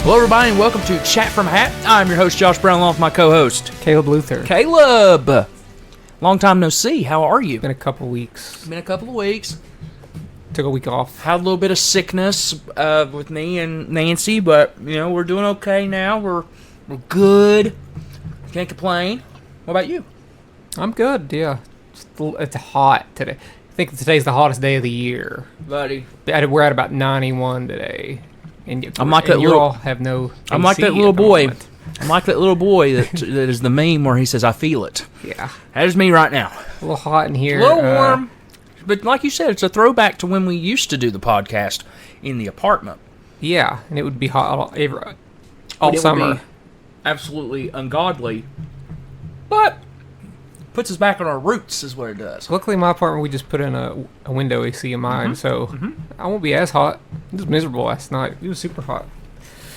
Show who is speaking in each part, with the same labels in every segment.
Speaker 1: Hello, everybody, and welcome to Chat from a Hat. I'm your host, Josh Brown, along with my co-host,
Speaker 2: Caleb Luther.
Speaker 1: Caleb! Long time no see. How are you?
Speaker 2: Been a couple weeks.
Speaker 1: Been a couple of weeks.
Speaker 2: Took a week off.
Speaker 1: Had a little bit of sickness with me and Nancy, but, you know, we're doing okay now. We're good. Can't complain. What about you?
Speaker 2: I'm good, yeah. It's hot today. I think today's the hottest day of the year.
Speaker 1: Buddy.
Speaker 2: We're at about 91 today. And
Speaker 1: I'm like
Speaker 2: and
Speaker 1: that
Speaker 2: you
Speaker 1: little-
Speaker 2: all have no
Speaker 1: I'm like
Speaker 2: AC
Speaker 1: that little
Speaker 2: at the
Speaker 1: boy.
Speaker 2: moment.
Speaker 1: I'm like that little boy that is the meme where he says, I feel it.
Speaker 2: Yeah.
Speaker 1: That is me right now.
Speaker 2: A little hot in here.
Speaker 1: A little warm. But like you said, it's a throwback to when we used to do the podcast in the apartment.
Speaker 2: Yeah, and it would be hot all
Speaker 1: But it would
Speaker 2: summer.
Speaker 1: be absolutely ungodly. But puts us back on our roots is what it does.
Speaker 2: Luckily, in my apartment, we just put in a window AC in mine, so I won't be as hot. It was miserable last night. It was super hot.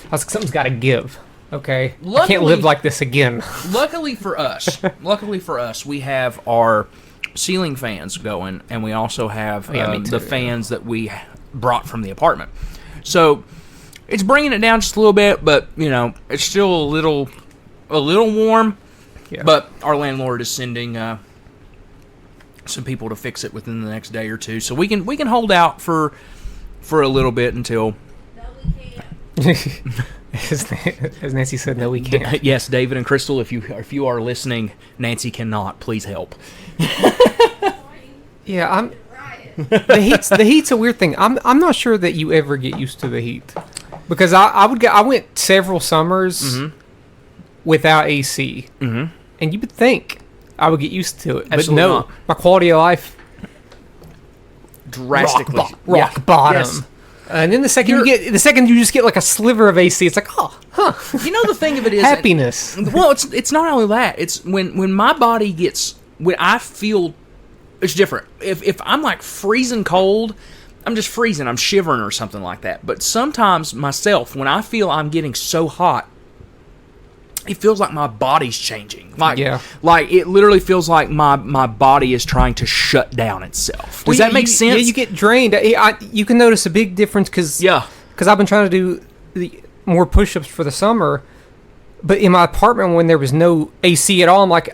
Speaker 2: I was like, something's got to give. Okay, I can't
Speaker 1: Luckily-
Speaker 2: live like this again.
Speaker 1: Luckily for us, we have our ceiling fans going, and we also have
Speaker 2: me too,
Speaker 1: the fans that we brought from the apartment. So it's bringing it down just a little bit, but you know it's still a little warm.
Speaker 2: Yeah.
Speaker 1: But our landlord is sending some people to fix it within the next day or two, so we can hold out for a little bit until.
Speaker 3: No, we can't.
Speaker 2: As Nancy said, no, we can't.
Speaker 1: Yes, David and Crystal, if you are listening, Nancy cannot. Please help.
Speaker 2: Yeah,
Speaker 3: Riot.
Speaker 2: the heat's a weird thing. I'm not sure that you ever get used to the heat, because I went several summers without AC, and you would think I would get used to it,
Speaker 1: Absolutely
Speaker 2: but no,
Speaker 1: not.
Speaker 2: my quality of life
Speaker 1: Drastically.
Speaker 2: rock bottom.
Speaker 1: Yes.
Speaker 2: And then the second you just get like a sliver of AC, it's like, oh, huh,
Speaker 1: You know the thing of it is
Speaker 2: happiness.
Speaker 1: Well, it's not only that. It's when my body gets when I feel it's different. If I'm like freezing cold, I'm just freezing. I'm shivering or something like that. But sometimes myself, when I feel I'm getting so hot, it feels like my body's changing. Like it literally feels like my body is trying to shut down itself. Does that make sense?
Speaker 2: Yeah, you get drained. You can notice a big difference because I've been trying to do more push-ups for the summer, but in my apartment when there was no AC at all, I'm like,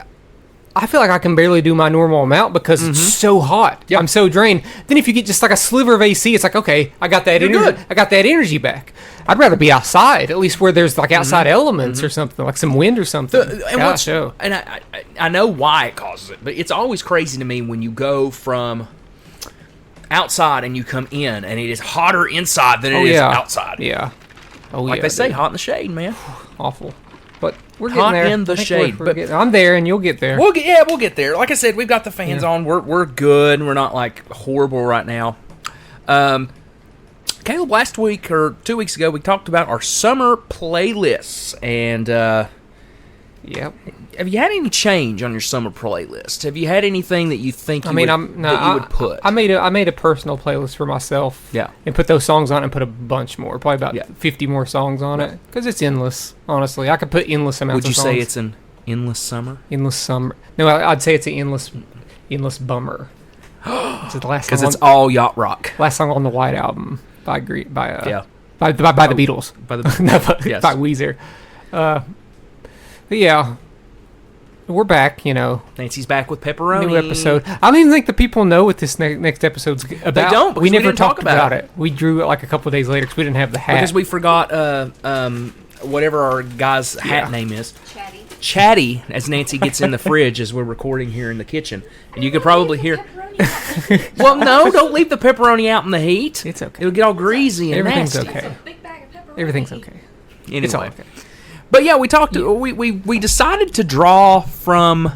Speaker 2: I feel like I can barely do my normal amount because it's so hot. I'm so drained. Then if you get just like a sliver of AC, it's like, okay, I got that
Speaker 1: You're
Speaker 2: energy.
Speaker 1: good.
Speaker 2: I got that energy back. I'd rather be outside, at least where there's like outside elements or something, like some wind or something.
Speaker 1: And I know why it causes it, but it's always crazy to me when you go from outside and you come in and it is hotter inside than it is outside.
Speaker 2: Yeah. Oh,
Speaker 1: Like
Speaker 2: yeah,
Speaker 1: they say,
Speaker 2: dude.
Speaker 1: hot in the shade, man.
Speaker 2: Awful. But we're
Speaker 1: Hot
Speaker 2: getting there.
Speaker 1: in the
Speaker 2: I think
Speaker 1: shade, but-
Speaker 2: I'm there and you'll get there.
Speaker 1: We'll get there. Like I said, we've got the fans on. We're good. We're not like horrible right now. Caleb, last week or 2 weeks ago, we talked about our summer playlists, and
Speaker 2: Yep.
Speaker 1: have you had any change on your summer playlist? Have you had anything that you think you would put?
Speaker 2: I made a personal playlist for myself.
Speaker 1: Yeah.
Speaker 2: And put those songs on it and put a bunch more, probably about
Speaker 1: Yeah.
Speaker 2: 50 more songs on it, because it's endless. Honestly, I could put endless amounts.
Speaker 1: Would you
Speaker 2: of songs.
Speaker 1: say it's an endless summer?
Speaker 2: endless summer? No, I'd say it's an endless bummer. It's the last
Speaker 1: Because
Speaker 2: song
Speaker 1: it's all yacht rock.
Speaker 2: last song on the White Album by the Beatles.
Speaker 1: By the
Speaker 2: No, by,
Speaker 1: Yes.
Speaker 2: by Weezer. But yeah, we're back. You know,
Speaker 1: Nancy's back with pepperoni.
Speaker 2: new episode. I don't even think the people know what this next episode's about.
Speaker 1: They don't, because
Speaker 2: We
Speaker 1: we
Speaker 2: never
Speaker 1: didn't talk
Speaker 2: talked
Speaker 1: about
Speaker 2: about it. We drew it like a couple of days later because we didn't have the hat.
Speaker 1: because we forgot whatever our guy's hat
Speaker 2: Yeah.
Speaker 1: name is.
Speaker 3: Chatty.
Speaker 1: Chatty, as Nancy gets in the fridge as we're recording here in the kitchen, and you could probably hear. Well, no, don't leave the pepperoni out in the heat.
Speaker 2: It's okay.
Speaker 1: It'll get all greasy and
Speaker 2: Everything's
Speaker 1: nasty.
Speaker 2: okay.
Speaker 3: It's a big bag of pepperoni.
Speaker 2: Everything's okay.
Speaker 1: Anyway.
Speaker 2: It's all okay.
Speaker 1: But yeah, we talked. We decided to draw from,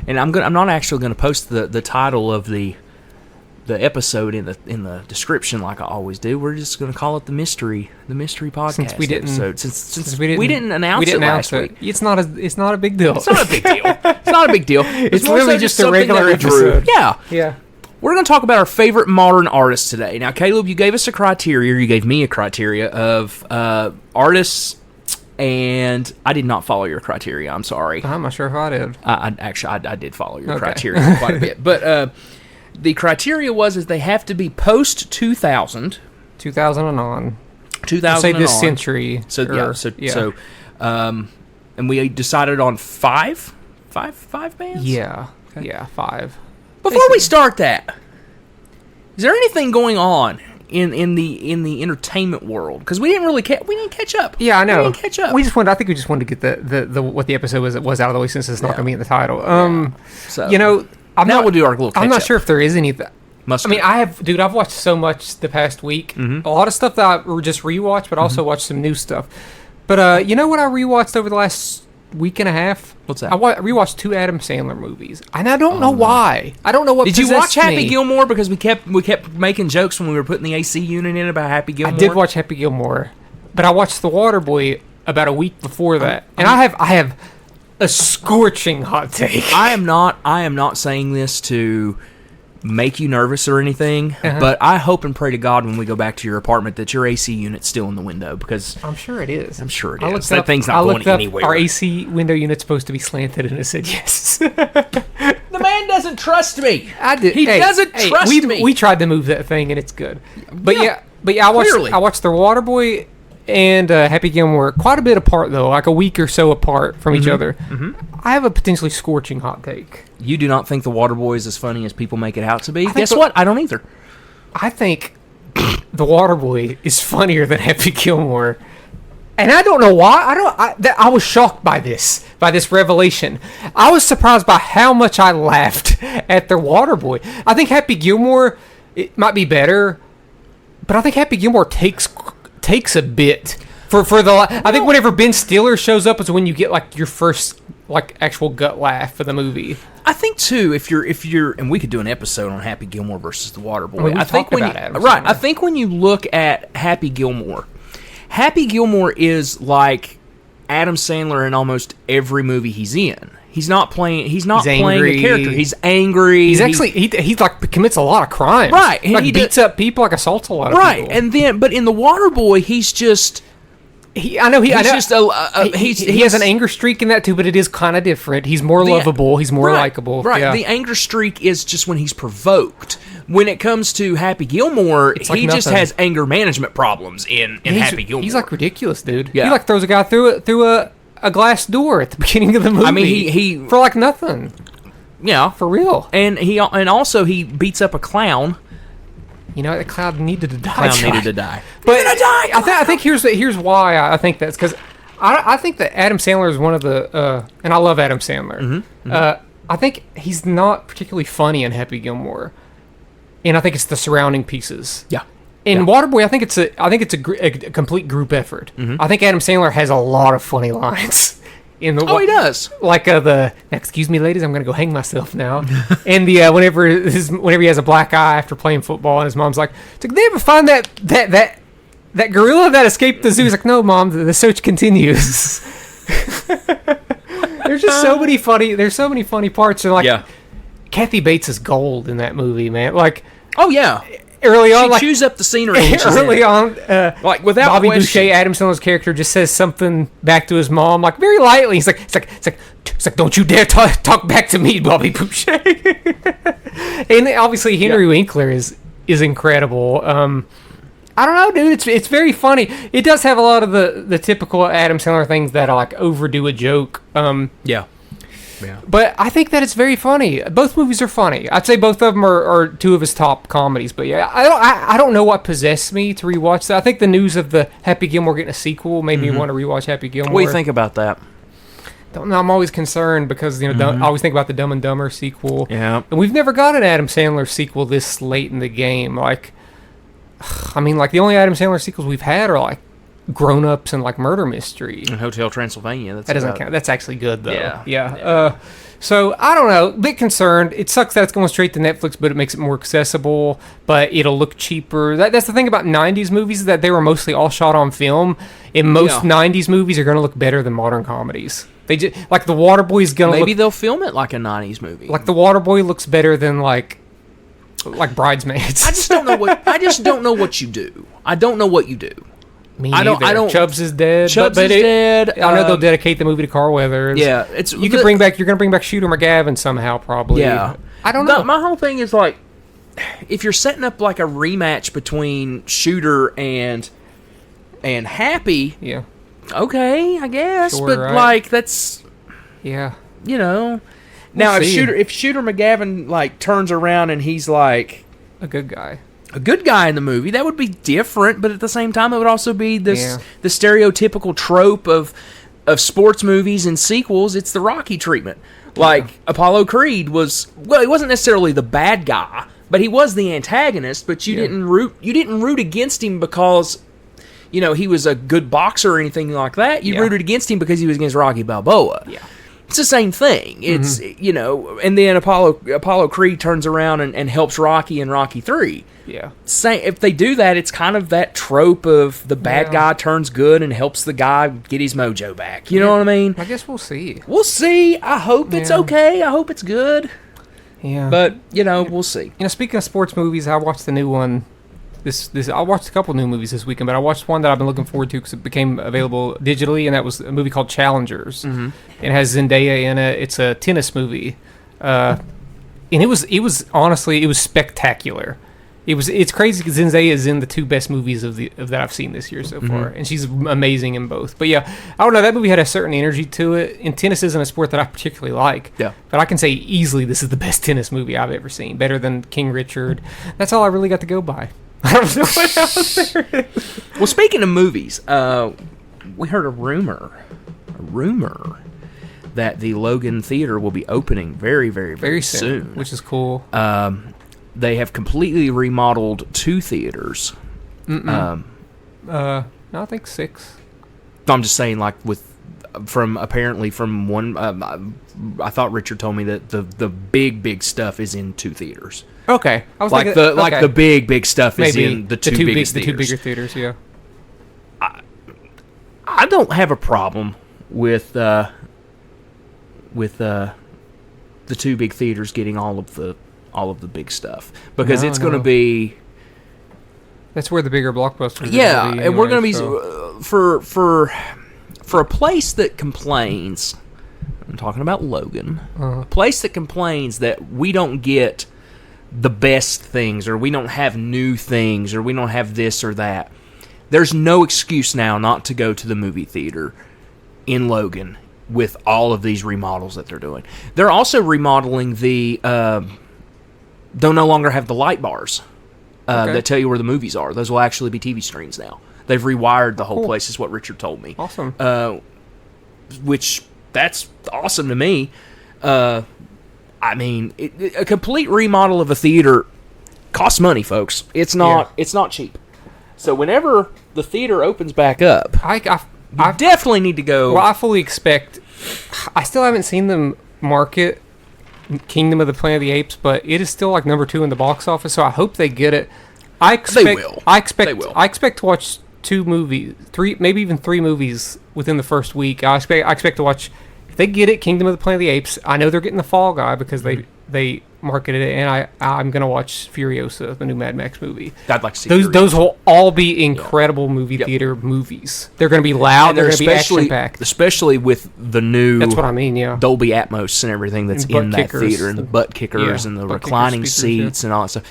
Speaker 1: and I'm not actually going to post the title of the episode in the description like I always do. We're just going to call it the mystery podcast.
Speaker 2: Since we didn't-
Speaker 1: episode. Since
Speaker 2: we didn't
Speaker 1: announce it last
Speaker 2: it.
Speaker 1: week.
Speaker 2: It's not a big deal.
Speaker 1: It's not a big deal. It's not a big deal.
Speaker 2: It's
Speaker 1: more
Speaker 2: literally
Speaker 1: so
Speaker 2: just a
Speaker 1: something
Speaker 2: regular
Speaker 1: that we drew.
Speaker 2: episode.
Speaker 1: Yeah.
Speaker 2: Yeah.
Speaker 1: We're going to talk about our favorite modern artists today. Now, Caleb, you gave us a criteria. You gave me a criteria of artists, and I did not follow your criteria. I'm sorry.
Speaker 2: I'm not sure if I did.
Speaker 1: I did follow your
Speaker 2: Okay.
Speaker 1: criteria quite a bit. But the criteria is they have to be post 2000,
Speaker 2: 2000 and on.
Speaker 1: 2000
Speaker 2: say
Speaker 1: and
Speaker 2: this
Speaker 1: on.
Speaker 2: century.
Speaker 1: So
Speaker 2: or-
Speaker 1: so and we decided on five bands.
Speaker 2: yeah,
Speaker 1: Okay.
Speaker 2: yeah, 5.
Speaker 1: Before we start that, is there anything going on in the entertainment world? Because we didn't really catch up.
Speaker 2: Yeah, I know.
Speaker 1: We didn't catch up.
Speaker 2: I think we just wanted to get the what the episode was out of the way since it's not
Speaker 1: Yeah.
Speaker 2: going to be in the title.
Speaker 1: So
Speaker 2: You know,
Speaker 1: now we'll do our little.
Speaker 2: I'm not
Speaker 1: catch-up.
Speaker 2: sure if there is any.
Speaker 1: Must
Speaker 2: I mean, I've watched so much the past week.
Speaker 1: Mm-hmm.
Speaker 2: A lot of stuff that I just rewatched, but also watched some new stuff. But you know what I rewatched over the last week and a half?
Speaker 1: What's that?
Speaker 2: I rewatched 2 Adam Sandler movies, and I don't know why. I don't know what.
Speaker 1: Did you watch
Speaker 2: possessed
Speaker 1: Happy
Speaker 2: me.
Speaker 1: Gilmore? Because we kept making jokes when we were putting the AC unit in about Happy Gilmore.
Speaker 2: I did watch Happy Gilmore, but I watched The Waterboy about a week before that, and I have a scorching hot take.
Speaker 1: I am not saying this to make you nervous or anything,
Speaker 2: Uh-huh.
Speaker 1: but I hope and pray to God when we go back to your apartment that your AC unit's still in the window, because
Speaker 2: I'm sure it is.
Speaker 1: I'm sure it
Speaker 2: I
Speaker 1: is.
Speaker 2: looked
Speaker 1: That
Speaker 2: up-
Speaker 1: thing's not
Speaker 2: I
Speaker 1: going
Speaker 2: looked up,
Speaker 1: anywhere.
Speaker 2: Our AC window unit's supposed to be slanted, and it said yes.
Speaker 1: The man doesn't trust me.
Speaker 2: I did.
Speaker 1: He doesn't trust me.
Speaker 2: We tried to move that thing, and it's good. But
Speaker 1: Yeah,
Speaker 2: I watched.
Speaker 1: clearly.
Speaker 2: I watched The Waterboy and Happy Gilmore quite a bit apart, though, like a week or so apart from each other. Mm-hmm. I have a potentially scorching hot take.
Speaker 1: You do not think The Waterboy is as funny as people make it out to be?
Speaker 2: think
Speaker 1: Guess
Speaker 2: the-
Speaker 1: what? I don't either.
Speaker 2: I think The Waterboy is funnier than Happy Gilmore. And I don't know why. I was shocked by this revelation. I was surprised by how much I laughed at The Waterboy. I think Happy Gilmore, it might be better, but I think Happy Gilmore takes a bit for the. I think whenever Ben Stiller shows up is when you get like your first like actual gut laugh for the movie.
Speaker 1: I think too, if you're, and we could do an episode on Happy Gilmore versus The Waterboy.
Speaker 2: I mean, we
Speaker 1: I think
Speaker 2: talked
Speaker 1: when
Speaker 2: about
Speaker 1: you,
Speaker 2: Adam
Speaker 1: right,
Speaker 2: Sandler.
Speaker 1: I think when you look at Happy Gilmore is like Adam Sandler in almost every movie he's in. He's not playing playing
Speaker 2: angry.
Speaker 1: a character. He's angry.
Speaker 2: He's actually he like commits a lot of crimes.
Speaker 1: Right, and
Speaker 2: Like
Speaker 1: he
Speaker 2: beats up people, like assaults a lot of
Speaker 1: right,
Speaker 2: people.
Speaker 1: and then but in The Waterboy, he's just
Speaker 2: He
Speaker 1: has
Speaker 2: an anger streak in that too, but it is kind of different. He's more lovable. He's more likable.
Speaker 1: Right.
Speaker 2: Yeah.
Speaker 1: The anger streak is just when he's provoked. When it comes to Happy Gilmore,
Speaker 2: It's like
Speaker 1: he just
Speaker 2: nothing.
Speaker 1: has anger management problems in Happy Gilmore.
Speaker 2: He's like ridiculous, dude.
Speaker 1: Yeah.
Speaker 2: He like throws a guy through a glass door at the beginning of the movie.
Speaker 1: I mean, he
Speaker 2: for like nothing,
Speaker 1: yeah,
Speaker 2: for real.
Speaker 1: and also he beats up a clown.
Speaker 2: You know, the clown needed to die.
Speaker 1: Clown needed to die.
Speaker 2: But I think here's why I think that's because I think that Adam Sandler is one of the and I love Adam Sandler. I think he's not particularly funny in Happy Gilmore, and I think it's the surrounding pieces.
Speaker 1: Yeah.
Speaker 2: In Waterboy, I think it's a complete group effort. I think Adam Sandler has a lot of funny lines. In the
Speaker 1: Oh, he does.
Speaker 2: like excuse me, ladies, I'm gonna go hang myself now. And the whenever he has a black eye after playing football, and his mom's like, "Did they ever find that gorilla that escaped the zoo?" He's like, "No, mom, the search continues." There's just so many funny. There's so many funny parts, and like
Speaker 1: Yeah.
Speaker 2: Kathy Bates is gold in that movie, man. Like
Speaker 1: Oh yeah.
Speaker 2: early on,
Speaker 1: She
Speaker 2: like
Speaker 1: chews up the scenery. when she's in
Speaker 2: early
Speaker 1: it.
Speaker 2: on,
Speaker 1: Like without
Speaker 2: Bobby
Speaker 1: question.
Speaker 2: Boucher, Adam Sandler's character, just says something back to his mom, like very lightly. It's like, "Don't you dare talk back to me, Bobby Boucher." And obviously, Henry Winkler is incredible. I don't know, dude. It's very funny. It does have a lot of the typical Adam Sandler things that are like overdo a joke.
Speaker 1: Yeah.
Speaker 2: But I think that it's very funny. Both movies are funny. I'd say both of them are two of his top comedies. But yeah, I don't know what possessed me to rewatch that. I think the news of the Happy Gilmore getting a sequel made me want to rewatch Happy Gilmore.
Speaker 1: What do you think about that?
Speaker 2: Don't know. I'm always concerned because I always think about the Dumb and Dumber sequel.
Speaker 1: Yeah.
Speaker 2: And we've never got an Adam Sandler sequel this late in the game. Like, I mean, like the only Adam Sandler sequels we've had are like Grown Ups and like Murder Mystery.
Speaker 1: And Hotel Transylvania.
Speaker 2: That doesn't count. That's actually good though.
Speaker 1: Yeah.
Speaker 2: Yeah. So I don't know. Bit concerned. It sucks that it's going straight to Netflix, but it makes it more accessible. But it'll look cheaper. That's the thing about '90s movies, is that they were mostly all shot on film. And most '90s movies are going to look better than modern comedies. They just like The Waterboy is going to
Speaker 1: Maybe
Speaker 2: look
Speaker 1: they'll film it like a '90s movie.
Speaker 2: like The Waterboy looks better than like Bridesmaids.
Speaker 1: I just don't know what you do. I don't know what you do.
Speaker 2: Me
Speaker 1: I don't-
Speaker 2: neither. Chubbs is dead.
Speaker 1: Chubbs is dead.
Speaker 2: I know they'll dedicate the movie to Carl Weathers.
Speaker 1: Yeah, it's
Speaker 2: You could bring back. You're going to bring back Shooter McGavin somehow, probably.
Speaker 1: Yeah,
Speaker 2: I don't know.
Speaker 1: My whole thing is like, if you're setting up like a rematch between Shooter and and Happy.
Speaker 2: Yeah.
Speaker 1: Okay, I guess,
Speaker 2: Sure,
Speaker 1: but
Speaker 2: right.
Speaker 1: like that's
Speaker 2: Yeah.
Speaker 1: you know. Now
Speaker 2: see.
Speaker 1: if Shooter McGavin like turns around and he's like
Speaker 2: A good guy.
Speaker 1: a good guy in the movie, that would be different. But at the same time, it would also be this the stereotypical trope of sports movies and sequels. It's the Rocky treatment. Like Apollo Creed was, well, he wasn't necessarily the bad guy, but he was the antagonist. But you didn't root against him because he was a good boxer or anything like that. You rooted against him because he was against Rocky Balboa.
Speaker 2: Yeah.
Speaker 1: It's the same thing. It's and then Apollo Creed turns around and helps Rocky in Rocky 3.
Speaker 2: Yeah.
Speaker 1: If they do that, it's kind of that trope of the bad guy turns good and helps the guy get his mojo back. You know what I mean?
Speaker 2: I guess we'll see.
Speaker 1: We'll see. I hope it's okay. I hope it's good.
Speaker 2: Yeah.
Speaker 1: But, we'll see.
Speaker 2: Speaking of sports movies, I watched the new one. I watched a couple new movies this weekend, but I watched one that I've been looking forward to because it became available digitally, and that was a movie called Challengers. Mm-hmm. It has Zendaya in it. It's a tennis movie, and it was honestly spectacular. It's crazy because Zendaya is in the two best movies of that I've seen this year so far, and she's amazing in both. But yeah, I don't know, that movie had a certain energy to it, and tennis isn't a sport that I particularly like. Yeah, but I can say easily this is the best tennis movie I've ever seen, better than King Richard. That's all I really got to go by. I don't know what else there is.
Speaker 1: Well, speaking of movies, we heard a rumor that the Logan Theater will be opening very, very, very soon,
Speaker 2: which is cool.
Speaker 1: They have completely remodeled 2 theaters.
Speaker 2: No, I think 6.
Speaker 1: I'm just saying, like from one. I thought Richard told me that the big stuff is in 2 theaters.
Speaker 2: Okay, I was
Speaker 1: like
Speaker 2: thinking,
Speaker 1: the big stuff is in the two biggest
Speaker 2: the
Speaker 1: theaters.
Speaker 2: 2 bigger theaters. Yeah.
Speaker 1: I don't have a problem with the 2 big theaters getting all of the big stuff because it's going to be.
Speaker 2: That's where the bigger blockbusters.
Speaker 1: Yeah,
Speaker 2: are be
Speaker 1: and we're going to be for a place that complains. I'm talking about Logan. A place that complains that we don't get the best things, or we don't have new things, or we don't have this or that. There's no excuse now not to go to the movie theater in Logan with all of these remodels that they're doing. They're also remodeling the. They'll no longer have the light bars that tell you where the movies are. Those will actually be TV screens now. They've rewired the whole place, is what Richard told me.
Speaker 2: Awesome.
Speaker 1: Which, that's awesome to me. I mean, a complete remodel of a theater costs money, folks. It's not cheap. So whenever the theater opens back up, I definitely need to go.
Speaker 2: Well, I fully expect. I still haven't seen them market Kingdom of the Planet of the Apes, but it is still like number 2 in the box office. So I hope they get it.
Speaker 1: They will.
Speaker 2: I expect to watch 2 movies, 3, maybe even 3 movies within the first week. I expect to watch. If they get it, Kingdom of the Planet of the Apes. I know they're getting the Fall Guy because they marketed it, and I'm gonna watch Furiosa, the new Mad Max movie.
Speaker 1: I'd like to see
Speaker 2: those will all be incredible movie theater movies. They're gonna be loud. They're gonna be action packed,
Speaker 1: especially with the new.
Speaker 2: That's what I mean. Yeah,
Speaker 1: Dolby Atmos and everything that's in that theater, and the butt kickers and the reclining seats and all that stuff.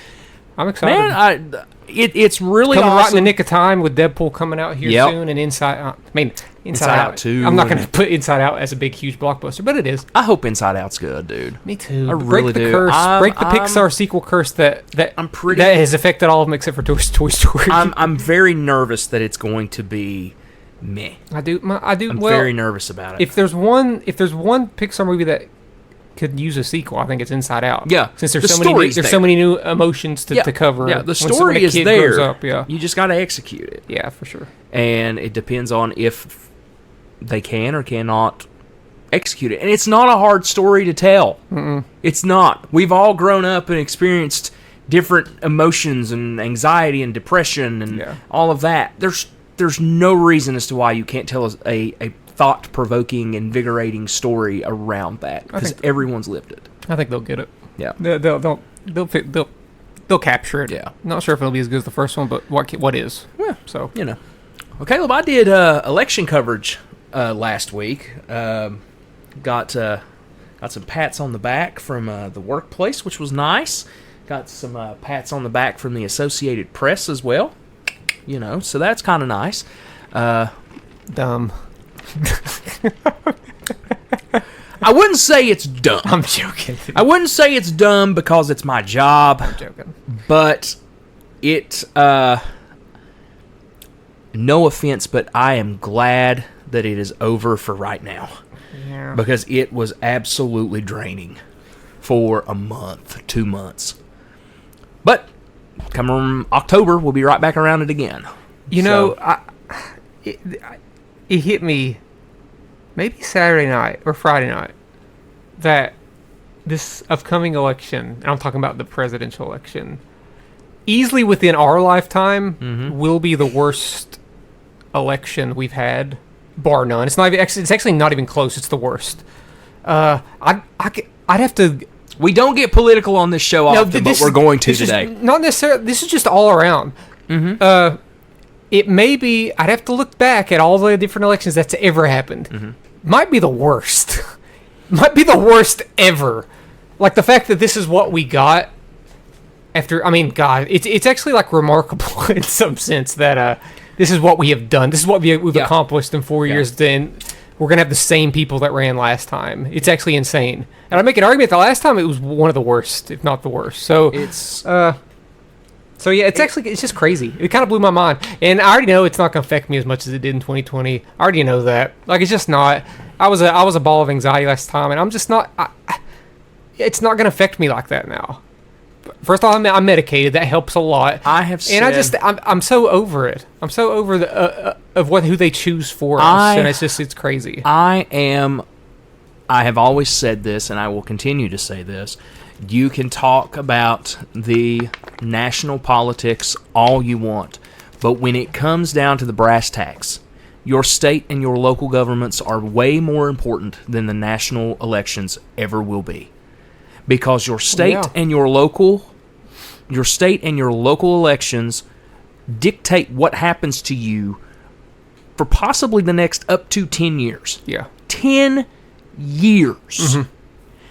Speaker 2: I'm excited.
Speaker 1: Man, it's really
Speaker 2: coming
Speaker 1: awesome.
Speaker 2: Right in the nick of time with Deadpool coming out here soon, and Inside Out too. I'm not going to put Inside Out as a big, huge blockbuster, but it is.
Speaker 1: I hope Inside Out's good, dude.
Speaker 2: Me too.
Speaker 1: I really do.
Speaker 2: Break the Pixar sequel curse that has affected all of them except for Toy Story.
Speaker 1: I'm very nervous that it's going to be meh.
Speaker 2: I do.
Speaker 1: I'm very nervous about it.
Speaker 2: If there's one Pixar movie that could use a sequel, I think it's Inside Out.
Speaker 1: Yeah,
Speaker 2: since there's so many new emotions to cover.
Speaker 1: Yeah, the story is there.
Speaker 2: Up,
Speaker 1: you just got to execute it.
Speaker 2: Yeah, for sure.
Speaker 1: And it depends on if they can or cannot execute it. And it's not a hard story to tell.
Speaker 2: Mm-mm.
Speaker 1: It's not. We've all grown up and experienced different emotions and anxiety and depression and all of that. There's no reason as to why you can't tell us a thought-provoking, invigorating story around that because everyone's lived it.
Speaker 2: I think they'll get it.
Speaker 1: Yeah,
Speaker 2: they'll capture it.
Speaker 1: Yeah,
Speaker 2: not sure if it'll be as good as the first one, but what is?
Speaker 1: Yeah, so Well, Caleb, I did election coverage last week. Got some pats on the back from the workplace, which was nice. Got some pats on the back from the Associated Press as well. So that's kind of nice.
Speaker 2: Dumb.
Speaker 1: I wouldn't say it's dumb.
Speaker 2: I'm joking.
Speaker 1: I wouldn't say it's dumb because it's my job.
Speaker 2: I'm joking.
Speaker 1: But it, no offense, but I am glad that it is over for right now.
Speaker 2: Yeah.
Speaker 1: Because it was absolutely draining for a month, 2 months. But come October, we'll be right back around it again.
Speaker 2: You know, it hit me maybe Saturday night or Friday night that this upcoming election, and I'm talking about the presidential election, easily within our lifetime will be the worst election we've had, bar none. It's not even, it's actually not even close. It's the worst. I'd have to.
Speaker 1: We don't get political on this show often, but we're going to today.
Speaker 2: Not necessarily. This is just all around. It may be. I'd have to look back at all the different elections that's ever happened. Might be the worst. Might be the worst ever. Like the fact that this is what we got after. I mean, God, it's actually like remarkable in some sense that this is what we have done. This is what we've accomplished in 4 years. Then we're gonna have the same people that ran last time. It's actually insane. And I make an argument that last time it was one of the worst, if not the worst. So
Speaker 1: it's
Speaker 2: so yeah, it's just crazy. It kind of blew my mind, and I already know it's not gonna affect me as much as it did in 2020. I already know that. Like it's just not. I was a ball of anxiety last time, and I'm just not. It's not gonna affect me like that now. First off, I'm medicated. That helps a lot.
Speaker 1: I have said,
Speaker 2: and I'm so over it. I'm so over the who they choose for us, and it's crazy.
Speaker 1: I have always said this, and I will continue to say this. You can talk about the national politics all you want, but when it comes down to the brass tacks, your state and your local governments are way more important than the national elections ever will be. Because your state and your local elections dictate what happens to you for possibly the next up to 10 years.
Speaker 2: Yeah.
Speaker 1: 10 years.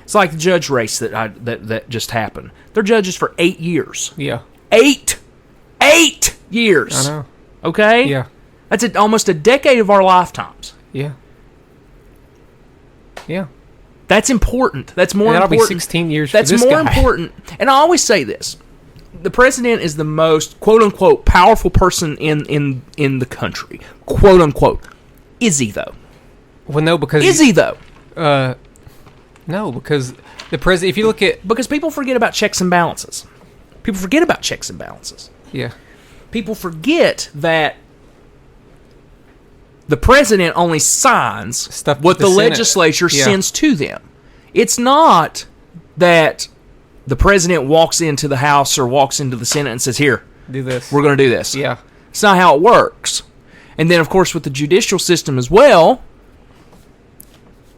Speaker 1: It's like the judge race that just happened. They're judges for 8 years.
Speaker 2: Yeah.
Speaker 1: 8 years.
Speaker 2: I know.
Speaker 1: Okay?
Speaker 2: Yeah.
Speaker 1: That's almost a decade of our lifetimes.
Speaker 2: Yeah. Yeah.
Speaker 1: That's important. That's more
Speaker 2: that'll
Speaker 1: important.
Speaker 2: Be 16 years
Speaker 1: That's
Speaker 2: for this
Speaker 1: more
Speaker 2: guy.
Speaker 1: important. And I always say this. The president is the most, quote-unquote, powerful person in the country. Quote-unquote. Is he, though?
Speaker 2: Well, no, because...
Speaker 1: Is he, though?
Speaker 2: No, because the president... If you look at...
Speaker 1: Because people forget about checks and balances. People forget about checks and balances.
Speaker 2: Yeah.
Speaker 1: People forget that the president only signs
Speaker 2: stuff
Speaker 1: what the
Speaker 2: Senate.
Speaker 1: legislature sends to them. It's not that the president walks into the House or walks into the Senate and says, here,
Speaker 2: do this.
Speaker 1: We're going to do this.
Speaker 2: Yeah.
Speaker 1: It's not how it works. And then, of course, with the judicial system as well,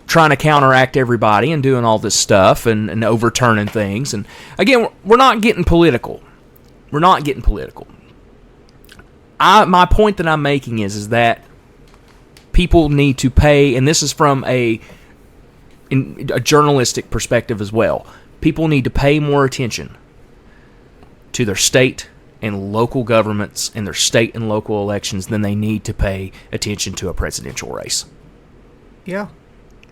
Speaker 1: trying to counteract everybody and doing all this stuff and overturning things. And, again, we're not getting political. We're not getting political. My point that I'm making is that people need to pay, and this is from a journalistic perspective as well, people need to pay more attention to their state and local governments and their state and local elections than they need to pay attention to a presidential race.
Speaker 2: Yeah.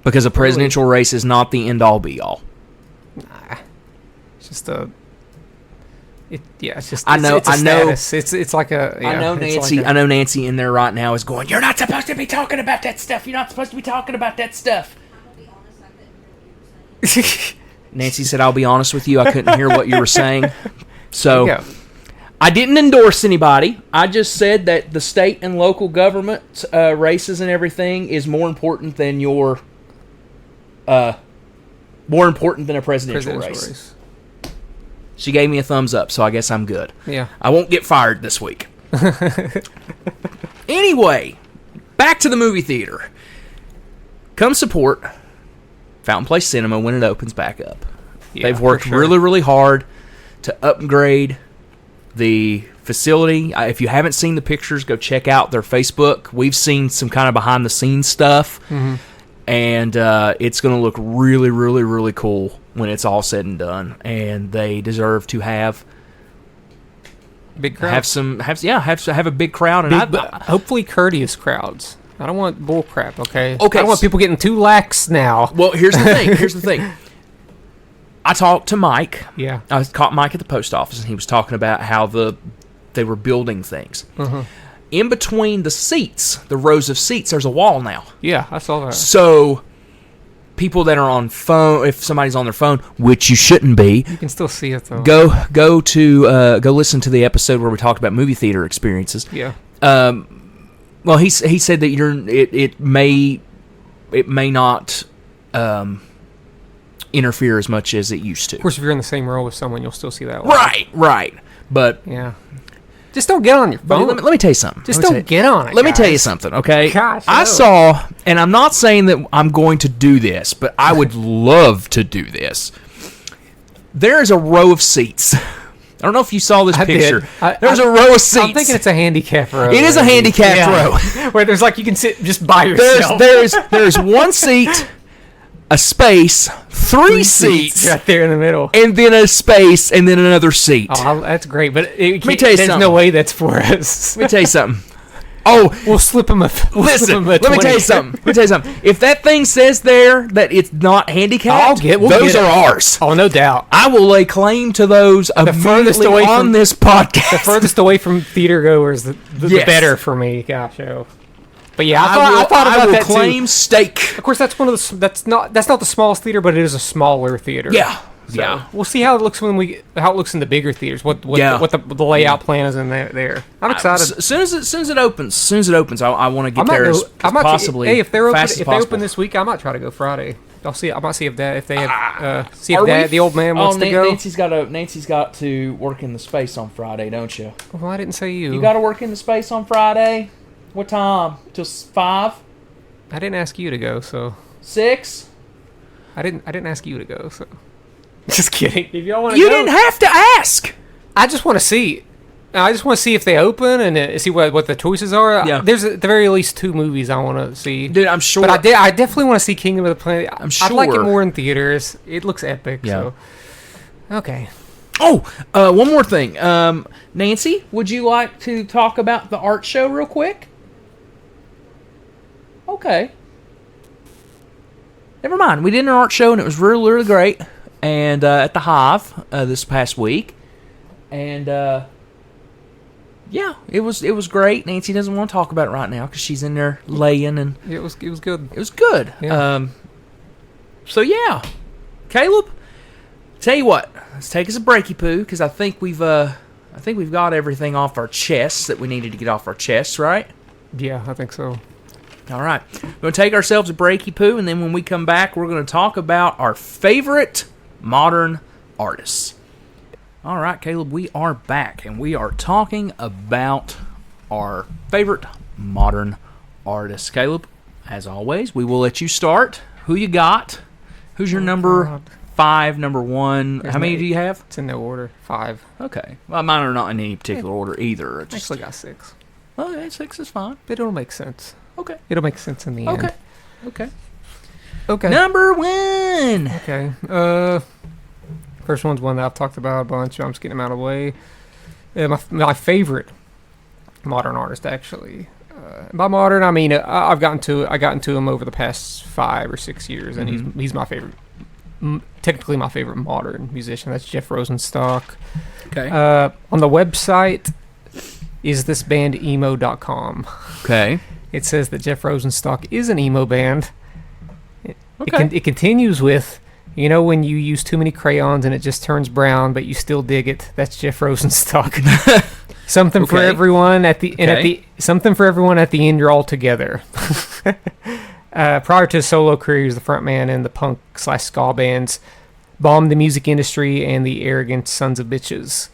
Speaker 1: Because a presidential race is not the end-all, be-all.
Speaker 2: Nah. It's just a... it's just.
Speaker 1: I know.
Speaker 2: Status. It's like a. Yeah,
Speaker 1: I know Nancy. I know Nancy in there right now is going. You're not supposed to be talking about that stuff. You're not supposed to be talking about that stuff.
Speaker 3: I'm gonna be honest, I couldn't hear what you were saying.
Speaker 1: Nancy said, "I'll be honest with you. I couldn't hear what you were saying." So, I didn't endorse anybody. I just said that the state and local government races and everything is more important than your. More important than a presidential race. She gave me a thumbs up, so I guess I'm good.
Speaker 2: Yeah.
Speaker 1: I won't get fired this week. Anyway, back to the movie theater. Come support Fountain Place Cinema when it opens back up.
Speaker 2: Yeah,
Speaker 1: They've worked really, really hard to upgrade the facility. If you haven't seen the pictures, go check out their Facebook. We've seen some kind of behind-the-scenes stuff, and it's going to look really, really, really cool when it's all said and done, and they deserve to have
Speaker 2: Big crowd.
Speaker 1: Have a big crowd, and
Speaker 2: hopefully courteous crowds. I don't want bull crap. Okay.
Speaker 1: Okay.
Speaker 2: I don't want people getting too lax now.
Speaker 1: Well, here's the thing. I talked to Mike.
Speaker 2: Yeah.
Speaker 1: I caught Mike at the post office, and he was talking about how they were building things.
Speaker 2: Uh-huh.
Speaker 1: In between the seats, the rows of seats, there's a wall now.
Speaker 2: Yeah, I saw that.
Speaker 1: So people that are on phone, if somebody's on their phone, which you shouldn't be,
Speaker 2: you can still see it though.
Speaker 1: Go listen to the episode where we talked about movie theater experiences.
Speaker 2: Yeah.
Speaker 1: Well, he said that it may not interfere as much as it used to.
Speaker 2: Of course, if you're in the same row with someone, you'll still see that.
Speaker 1: Right. But
Speaker 2: yeah, just don't get on your phone.
Speaker 1: Let me tell you something.
Speaker 2: Just don't get on it.
Speaker 1: Let me tell you something, okay?
Speaker 2: Gosh,
Speaker 1: I saw, and I'm not saying that I'm going to do this, but I would love to do this. There is a row of seats. I don't know if you saw this picture. There's a row of seats.
Speaker 2: I'm thinking it's a handicap row.
Speaker 1: It is a handicapped row.
Speaker 2: Where there's like you can sit just by yourself.
Speaker 1: There's one seat, a space, three seats
Speaker 2: right there in the middle,
Speaker 1: and then a space, and then another seat.
Speaker 2: Oh, that's great. But
Speaker 1: let me tell you
Speaker 2: there's no way that's for us.
Speaker 1: Let me tell you something. Oh,
Speaker 2: we'll slip them a.
Speaker 1: Listen, let me tell you something. If that thing says there that it's not handicapped, those are ours.
Speaker 2: Oh, no doubt.
Speaker 1: I will lay claim to those furthest away on this podcast.
Speaker 2: The furthest away from theater goers, the better for me. Gosh, oh. But yeah, I thought about that
Speaker 1: claim
Speaker 2: too.
Speaker 1: steak.
Speaker 2: Of course, that's one of the that's not the smallest theater, but it is a smaller theater.
Speaker 1: Yeah.
Speaker 2: So yeah, we'll see how it looks in the bigger theaters. What the layout plan is in there. I'm excited.
Speaker 1: As soon as it opens, I want to get there as possibly.
Speaker 2: Hey, if they open this week, I might try to go Friday. I might see if they have the old man wants to go.
Speaker 1: Nancy's got to work in the space on Friday, don't you?
Speaker 2: Well, I didn't say you.
Speaker 1: You got to work in the space on Friday. What time? Till 5?
Speaker 2: I didn't ask you to go, so
Speaker 1: 6.
Speaker 2: I didn't ask you to go, so. Just kidding. If y'all want to
Speaker 1: go. You didn't have to ask.
Speaker 2: I just want to see. I just want to see if they open and see what the choices are.
Speaker 1: Yeah.
Speaker 2: There's at the very least 2 movies I want to see.
Speaker 1: Dude, I'm sure.
Speaker 2: But I definitely want to see Kingdom of the Planet.
Speaker 1: I'm sure.
Speaker 2: I'd like it more in theaters. It looks epic. Yeah. So. Okay.
Speaker 1: Oh, one more thing. Nancy, would you like to talk about the art show real quick? Okay. Never mind. We did an art show and it was really, really great. And at the Hive this past week, and yeah, it was great. Nancy doesn't want to talk about it right now because she's in there laying, and
Speaker 2: it was good.
Speaker 1: It was good. Yeah. So yeah, Caleb, tell you what, let's take us a breaky poo because I think we've got everything off our chests that we needed to get off our chests, right?
Speaker 2: Yeah, I think so.
Speaker 1: All right, we're gonna take ourselves a breaky poo, and then when we come back, we're gonna talk about our favorite modern artists. All right, Caleb, we are back, and we are talking about our favorite modern artists. Caleb, as always, we will let you start. Who you got? Who's your number 5, number 1? How many do you have?
Speaker 2: It's in no order. 5.
Speaker 1: Okay. Well, mine are not in any particular order either.
Speaker 2: I actually got 6.
Speaker 1: Okay, 6 is fine.
Speaker 2: But it'll make sense.
Speaker 1: Okay.
Speaker 2: It'll make sense in the end.
Speaker 1: Okay. Number 1.
Speaker 2: Okay. First one's one that I've talked about a bunch. I'm just getting them out of the way. My favorite modern artist, actually. By modern, I mean I got into him over the past 5 or 6 years, and he's my favorite. Technically, my favorite modern musician. That's Jeff Rosenstock.
Speaker 1: Okay.
Speaker 2: On the website is thisbandemo.com.
Speaker 1: Okay.
Speaker 2: It says that Jeff Rosenstock is an emo band.
Speaker 1: Okay.
Speaker 2: It continues with, when you use too many crayons and it just turns brown, but you still dig it. That's Jeff Rosenstock. Something for everyone at the something for everyone at the end. You're all together. Prior to his solo career, he was the frontman in the punk/ska bands Bomb the Music Industry and the Arrogant Sons of Bitches.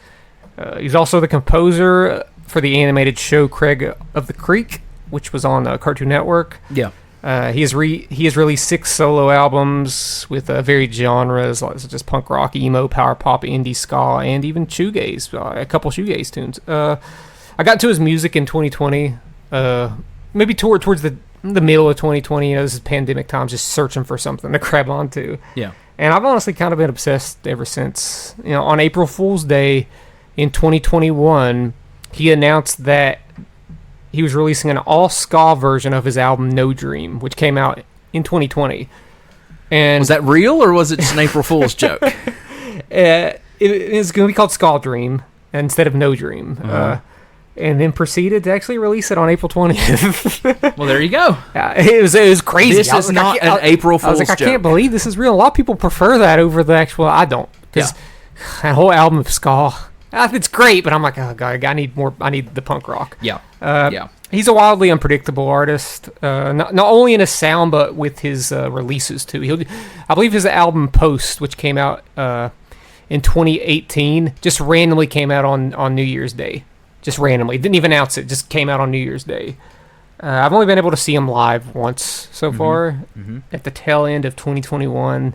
Speaker 2: He's also the composer for the animated show Craig of the Creek, which was on Cartoon Network.
Speaker 1: Yeah.
Speaker 2: He has released 6 solo albums with varied genres such as punk rock, emo, power pop, indie, ska, and even shoegaze. A couple shoegaze tunes. I got into his music in 2020, maybe towards the middle of 2020. This is pandemic times, just searching for something to grab onto.
Speaker 1: Yeah.
Speaker 2: And I've honestly kind of been obsessed ever since. On April Fool's Day, in 2021, he announced that he was releasing an all-ska version of his album No Dream, which came out in 2020. And
Speaker 1: was that real, or was it just an April Fool's joke?
Speaker 2: It's going to be called Ska Dream instead of No Dream. And then proceeded to actually release it on April 20th.
Speaker 1: Well, there you go.
Speaker 2: It was crazy.
Speaker 1: This is not an April Fool's joke.
Speaker 2: I can't believe this is real. A lot of people prefer that over the actual. I don't. Because that whole album of ska, it's great, but I'm like, oh god, I need more. I need the punk rock.
Speaker 1: Yeah.
Speaker 2: He's a wildly unpredictable artist, not only in his sound but with his releases too. I believe his album Post, which came out in 2018, just randomly came out on New Year's Day. Just randomly, didn't even announce it. Just came out on New Year's Day. I've only been able to see him live once so far, at the tail end of 2021,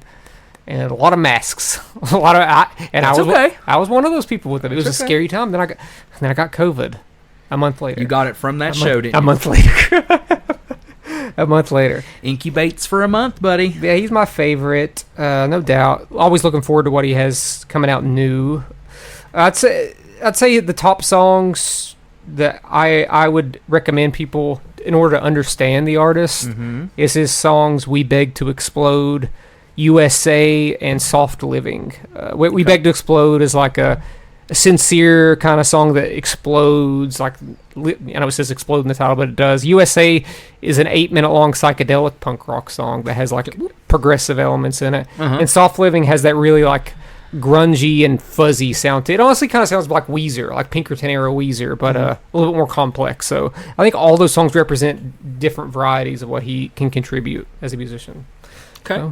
Speaker 2: and a lot of masks, a lot of. I was one of those people with it. It was a scary time. Then I got COVID. A month later.
Speaker 1: You got it from that show, didn't you?
Speaker 2: A month later. A month later.
Speaker 1: Incubates for a month, buddy.
Speaker 2: Yeah, he's my favorite, no doubt. Always looking forward to what he has coming out new. I'd say the top songs that I would recommend people in order to understand the artist is his songs "We Beg to Explode," "USA," and "Soft Living." "We Beg to Explode" is like a sincere kind of song that explodes, like, I know it says explode in the title, but it does. USA is an 8-minute long psychedelic punk rock song that has like progressive elements in it. And Soft Living has that really like grungy and fuzzy sound to it. It honestly kind of sounds like Weezer, like Pinkerton era Weezer, but a little bit more complex. So I think all those songs represent different varieties of what he can contribute as a musician.
Speaker 1: Okay.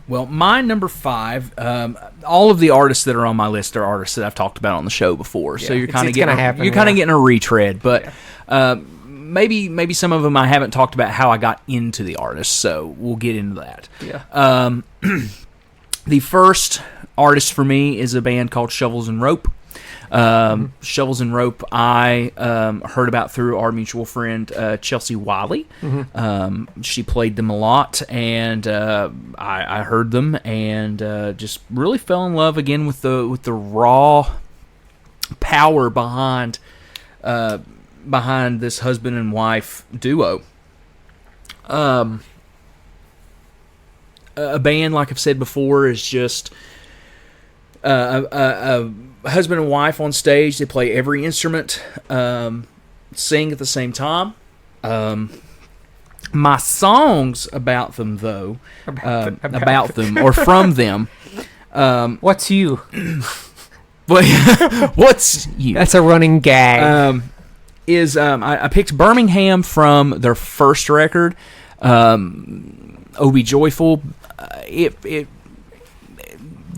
Speaker 1: Well, my number 5, all of the artists that are on my list are artists that I've talked about on the show before. So you're kind of getting a retread, but maybe some of them I haven't talked about how I got into the artist. So we'll get into that.
Speaker 2: Yeah.
Speaker 1: The first artist for me is a band called Shovels and Rope. Shovels and Rope I heard about through our mutual friend Chelsea Wiley. She played them a lot, and I heard them and just really fell in love again with the raw power behind this husband and wife duo. A band, like I've said before, is just a husband and wife on stage. They play every instrument, sing at the same time. My songs about them, though, about them or from them.
Speaker 2: What's you?
Speaker 1: What's you?
Speaker 2: That's a running gag.
Speaker 1: I picked Birmingham from their first record, "Oh Be Joyful."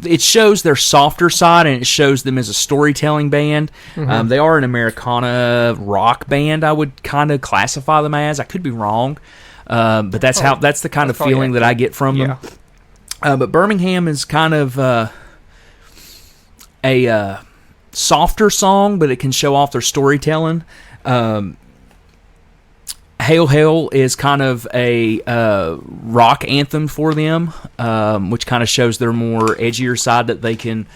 Speaker 1: It shows their softer side, and it shows them as a storytelling band. They are an Americana rock band, I would kind of classify them as. I could be wrong, but that's the kind of feeling that I get from them. But Birmingham is kind of a softer song, but it can show off their storytelling. Hail Hail is kind of a rock anthem for them, which kind of shows their more edgier side that they can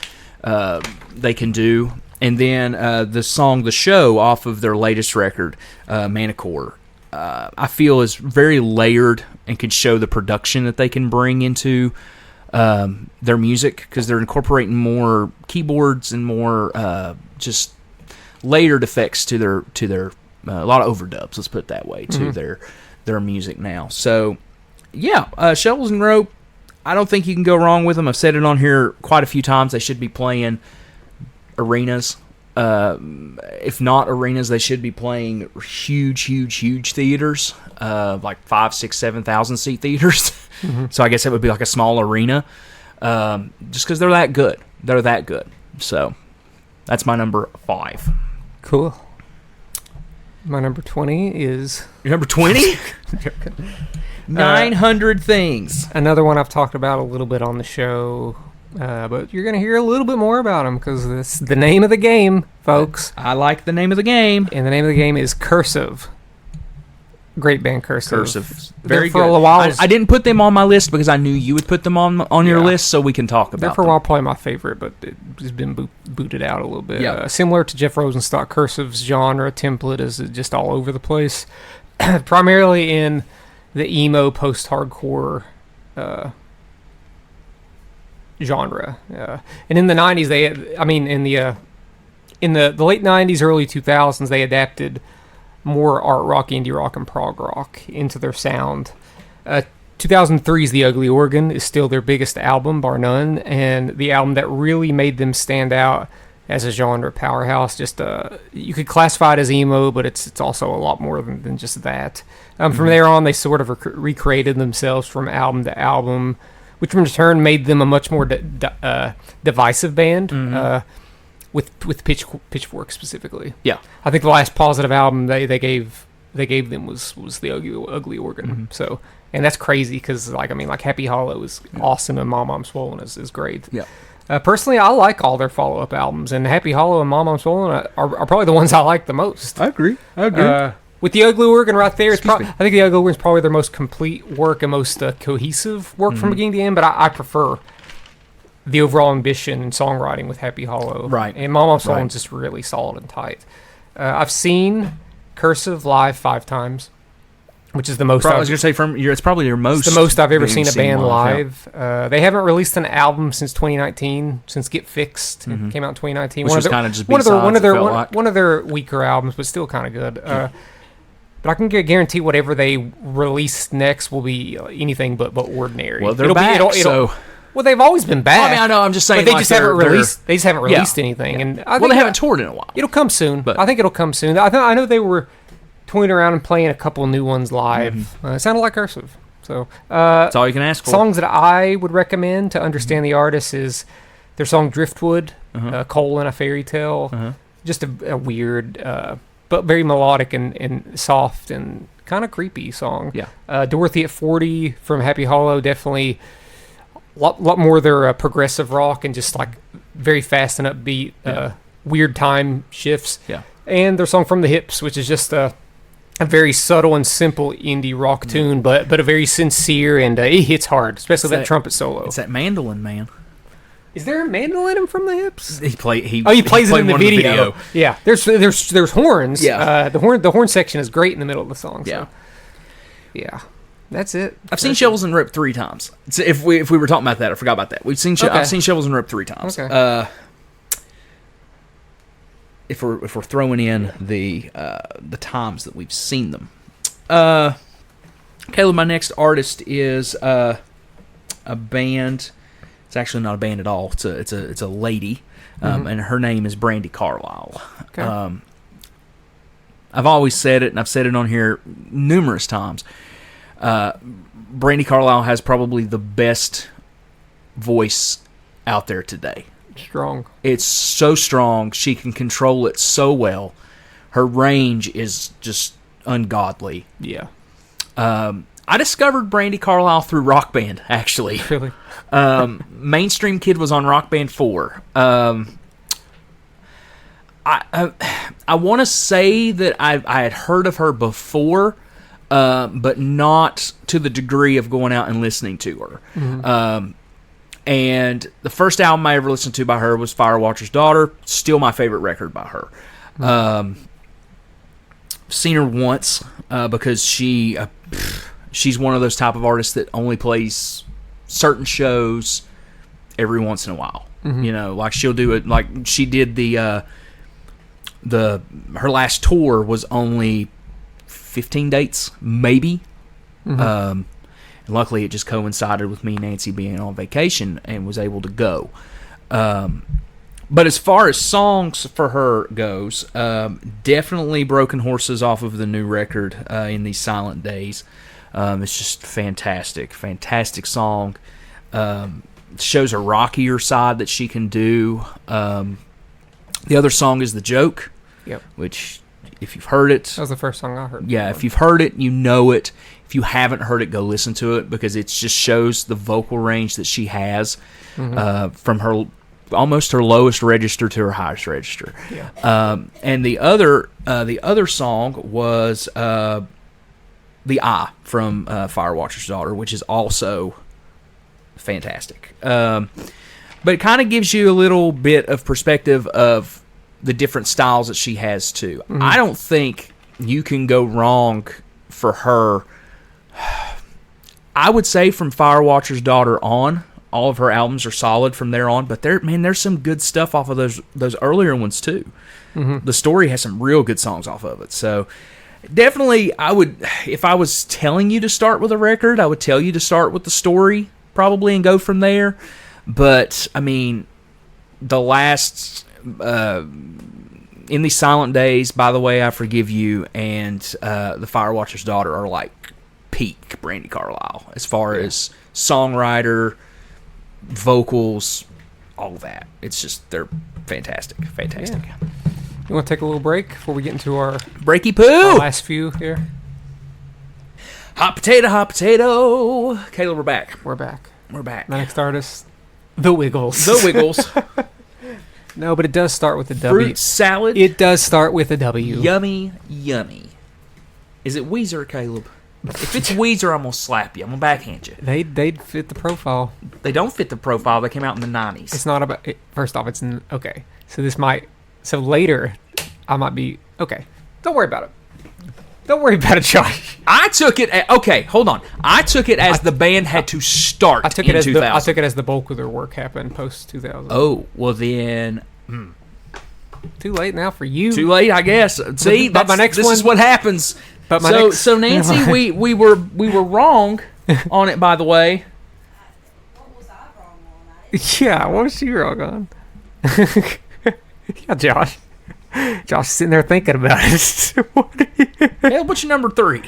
Speaker 1: do. And then the song "The Show" off of their latest record, Manicore, I feel is very layered and can show the production that they can bring into their music, because they're incorporating more keyboards and more just layered effects to their a lot of overdubs, let's put it that way, to their music now. So, yeah, Shovels and Rope, I don't think you can go wrong with them. I've said it on here quite a few times. They should be playing arenas. If not arenas, they should be playing huge theaters, like 5, 6, 7,000 seat theaters. So I guess it would be like a small arena, just because they're that good. They're that good. So that's my number 5.
Speaker 2: Cool. My number 20 is...
Speaker 1: Your number 20? 900 Things.
Speaker 2: Another one I've talked about a little bit on the show, but you're going to hear a little bit more about them, because this is the name of the game, folks.
Speaker 1: I like the name of the game.
Speaker 2: And the name of the game is Cursive. Great band, Cursive.
Speaker 1: Cursive. Very
Speaker 2: for
Speaker 1: good.
Speaker 2: a while.
Speaker 1: I didn't put them on my list because I knew you would put them on your
Speaker 2: Yeah.
Speaker 1: list, so we can talk about
Speaker 2: They're for a
Speaker 1: them.
Speaker 2: while probably my favorite, but it's been booted out a little bit.
Speaker 1: Yeah.
Speaker 2: Similar to Jeff Rosenstock, Cursive's genre template is just all over the place. Primarily in the emo post-hardcore genre. And in the 90s, in the late 90s, early 2000s, they adapted more art rock, indie rock, and prog rock into their sound. 2003's The Ugly Organ is still their biggest album, bar none, and the album that really made them stand out as a genre powerhouse. Just you could classify it as emo, but it's also a lot more than just that. From there on, they sort of recreated themselves from album to album, which in turn made them a much more divisive band. With Pitchfork specifically.
Speaker 1: Yeah.
Speaker 2: I think the last positive album they gave them was the Ugly Organ. So, and that's crazy because like Happy Hollow is awesome and Mom I'm Swollen is great.
Speaker 1: Yeah.
Speaker 2: Personally, I like all their follow up albums, and Happy Hollow and Mom I'm Swollen are probably the ones I like the most.
Speaker 1: I agree.
Speaker 2: With the Ugly Organ right there,
Speaker 1: Excuse me.
Speaker 2: I think the Ugly Organ is probably their most complete work and most cohesive work from beginning to end. But I prefer the overall ambition and songwriting with Happy Hollow.
Speaker 1: Right.
Speaker 2: And Mom I'm Swollen's just really solid and tight. I've seen Cursive live 5 times, which is the most.
Speaker 1: I was going to say it's probably your most.
Speaker 2: It's the most I've ever seen a band
Speaker 1: live.
Speaker 2: live. They haven't released an album since 2019, since Get Fixed. It came out in 2019.
Speaker 1: Which was kind of just
Speaker 2: one
Speaker 1: B-sides,
Speaker 2: of their weaker albums, but still kind of good. But I can guarantee whatever they release next will be anything but ordinary.
Speaker 1: Well, they're back, so.
Speaker 2: Well, they've always been back.
Speaker 1: I know. I'm just saying,
Speaker 2: but they just haven't released. They just haven't released anything, and I think
Speaker 1: they haven't toured in a while.
Speaker 2: It'll come soon.
Speaker 1: But
Speaker 2: I think it'll come soon. I know they were toying around and playing a couple new ones live. It sounded like Cursive. So
Speaker 1: that's all you can ask for.
Speaker 2: Songs that I would recommend to understand the artist is their song Driftwood, colon a fairy tale. Just a weird, but very melodic and soft and kind of creepy song.
Speaker 1: Yeah.
Speaker 2: Dorothy at 40 from Happy Hollow, definitely a lot more their progressive rock and just like very fast and upbeat, weird time shifts.
Speaker 1: Yeah.
Speaker 2: And their song From the Hips, which is just a very subtle and simple indie rock tune, but a very sincere, and it hits hard, especially that trumpet solo.
Speaker 1: It's that mandolin, man.
Speaker 2: Is there a mandolin in From the Hips?
Speaker 1: He plays
Speaker 2: it in the video. Yeah, there's horns.
Speaker 1: Yeah,
Speaker 2: the horn section is great in the middle of the song. So. Yeah, that's it.
Speaker 1: I've seen Shovels and Rope 3 times. If we were talking about that, I forgot about that. I've seen Shovels and Rope 3 times.
Speaker 2: Okay.
Speaker 1: If we're throwing in the times that we've seen them, Caleb, my next artist is a band. It's actually not a band at all. It's a lady, and her name is Brandi Carlile.
Speaker 2: Okay.
Speaker 1: I've always said it, and I've said it on here numerous times. Brandi Carlile has probably the best voice out there today.
Speaker 2: Strong.
Speaker 1: It's so strong. She can control it so well. Her range is just ungodly.
Speaker 2: Yeah.
Speaker 1: I discovered Brandi Carlile through Rock Band, actually.
Speaker 2: Really?
Speaker 1: Mainstream Kid was on Rock Band 4. I want to say that I had heard of her before, but not to the degree of going out and listening to her. And the first album I ever listened to by her was Firewatcher's Daughter. Still my favorite record by her. Seen her once because she's one of those type of artists that only plays certain shows every once in a while. You know, like she'll do it. Like she did her last tour was only 15 dates, maybe. And luckily, it just coincided with me and Nancy being on vacation and was able to go. But as far as songs for her goes, definitely Broken Horses off of the new record, In These Silent Days. It's just fantastic. Fantastic song. Shows a rockier side that she can do. The other song is The Joke, which, if you've heard it...
Speaker 2: That was the first song I heard.
Speaker 1: Yeah, if you've heard it, you know it. If you haven't heard it, go listen to it because it just shows the vocal range that she has from her almost her lowest register to her highest register.
Speaker 2: Yeah.
Speaker 1: And the other song was the eye from Firewatcher's Daughter, which is also fantastic. But it kind of gives you a little bit of perspective of the different styles that she has too.
Speaker 2: Mm-hmm.
Speaker 1: I don't think you can go wrong for her. I would say from Firewatcher's Daughter on, all of her albums are solid from there on, but there's some good stuff off of those earlier ones too.
Speaker 2: Mm-hmm.
Speaker 1: The Story has some real good songs off of it. So definitely, if I was telling you to start with a record, I would tell you to start with The Story probably and go from there. But I mean, the last In These Silent Days, By the Way I Forgive You, and The Firewatcher's Daughter are like peak Brandi Carlile as far as songwriter, vocals, all that. It's just, they're fantastic.
Speaker 2: Yeah. You want to take a little break before we get into our
Speaker 1: Breaky Poo!
Speaker 2: last few here?
Speaker 1: Hot potato. Caleb, we're back.
Speaker 2: We're back.
Speaker 1: We're back.
Speaker 2: The next artist, The Wiggles.
Speaker 1: The Wiggles.
Speaker 2: No, but it does start with a W.
Speaker 1: Fruit salad.
Speaker 2: It does start with a W.
Speaker 1: Yummy. Is it Weezer, Caleb? If it's Weezer, I'm going to slap you. I'm going to backhand you.
Speaker 2: They'd fit the profile.
Speaker 1: They don't fit the profile. They came out in the 90s.
Speaker 2: It's not about... First off, okay. So later, I might be... Okay. Don't worry about it. Don't worry about it, Josh.
Speaker 1: I took it... Okay, hold on. I took it as the band had to start
Speaker 2: I took it
Speaker 1: in 2000.
Speaker 2: I took it as the bulk of their work happened post-2000.
Speaker 1: Oh, well then...
Speaker 2: Too late now for you.
Speaker 1: Too late, I guess. See,
Speaker 2: But my next
Speaker 1: this
Speaker 2: one-
Speaker 1: is what happens.
Speaker 2: But my next...
Speaker 1: So Nancy, we were wrong on it, by the way.
Speaker 3: What was I wrong on? I didn't
Speaker 2: Yeah, what was she wrong on? Yeah, Josh. Josh sitting there thinking about it.
Speaker 1: Hey, what's your number 3?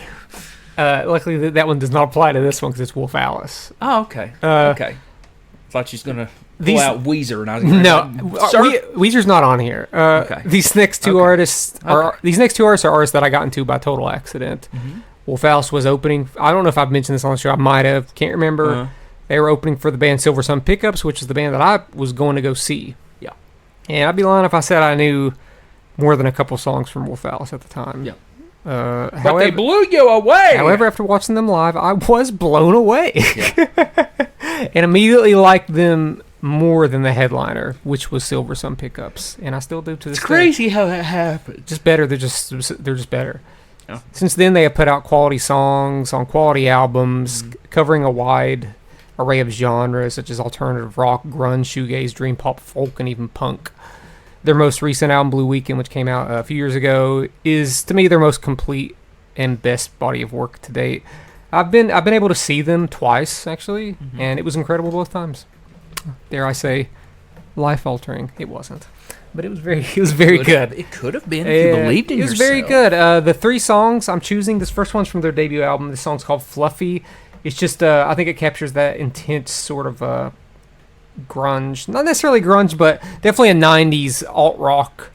Speaker 2: Luckily, that one does not apply to this one because it's Wolf Alice.
Speaker 1: Oh, okay.
Speaker 2: Uh,
Speaker 1: Okay. Thought she's gonna pull
Speaker 2: these-
Speaker 1: out Weezer, and I was gonna
Speaker 2: No,
Speaker 1: Sir?
Speaker 2: Weezer's not on here.
Speaker 1: Okay.
Speaker 2: These next two artists are artists that I got into by total accident.
Speaker 1: Mhm.
Speaker 2: Wolf Alice was opening. I don't know if I've mentioned this on the show. I might have. Can't remember.
Speaker 1: Uh-huh.
Speaker 2: They were opening for the band Silver Sun Pickups, which is the band that I was going to go see.
Speaker 1: Yeah.
Speaker 2: And I'd be lying if I said I knew more than a couple songs from Wolf Alice at the time.
Speaker 1: Yeah.
Speaker 2: However,
Speaker 1: But they blew you away.
Speaker 2: However, after watching them live, I was blown away.
Speaker 1: Yeah.
Speaker 2: And immediately liked them more than the headliner, which was Silver Sun Pickups. And I still do to this
Speaker 1: It's
Speaker 2: day.
Speaker 1: crazy how that happened.
Speaker 2: Just better. They're just better.
Speaker 1: Yeah.
Speaker 2: Since then, they have put out quality songs on quality albums, covering a wide array of genres such as alternative rock, grunge, shoegaze, dream pop, folk, and even punk. Their most recent album, Blue Weekend, which came out a few years ago, is to me their most complete and best body of work to date. I've been able to see them twice actually, and it was incredible both times. Dare I say, life altering? It wasn't, but it was very good.
Speaker 1: It could have been if you believed in
Speaker 2: It was
Speaker 1: yourself.
Speaker 2: very good. The 3 songs I'm choosing, this first one's from their debut album. This song's called Fluffy. It's just, I think it captures that intense sort of grunge. Not necessarily grunge, but definitely a 90s alt-rock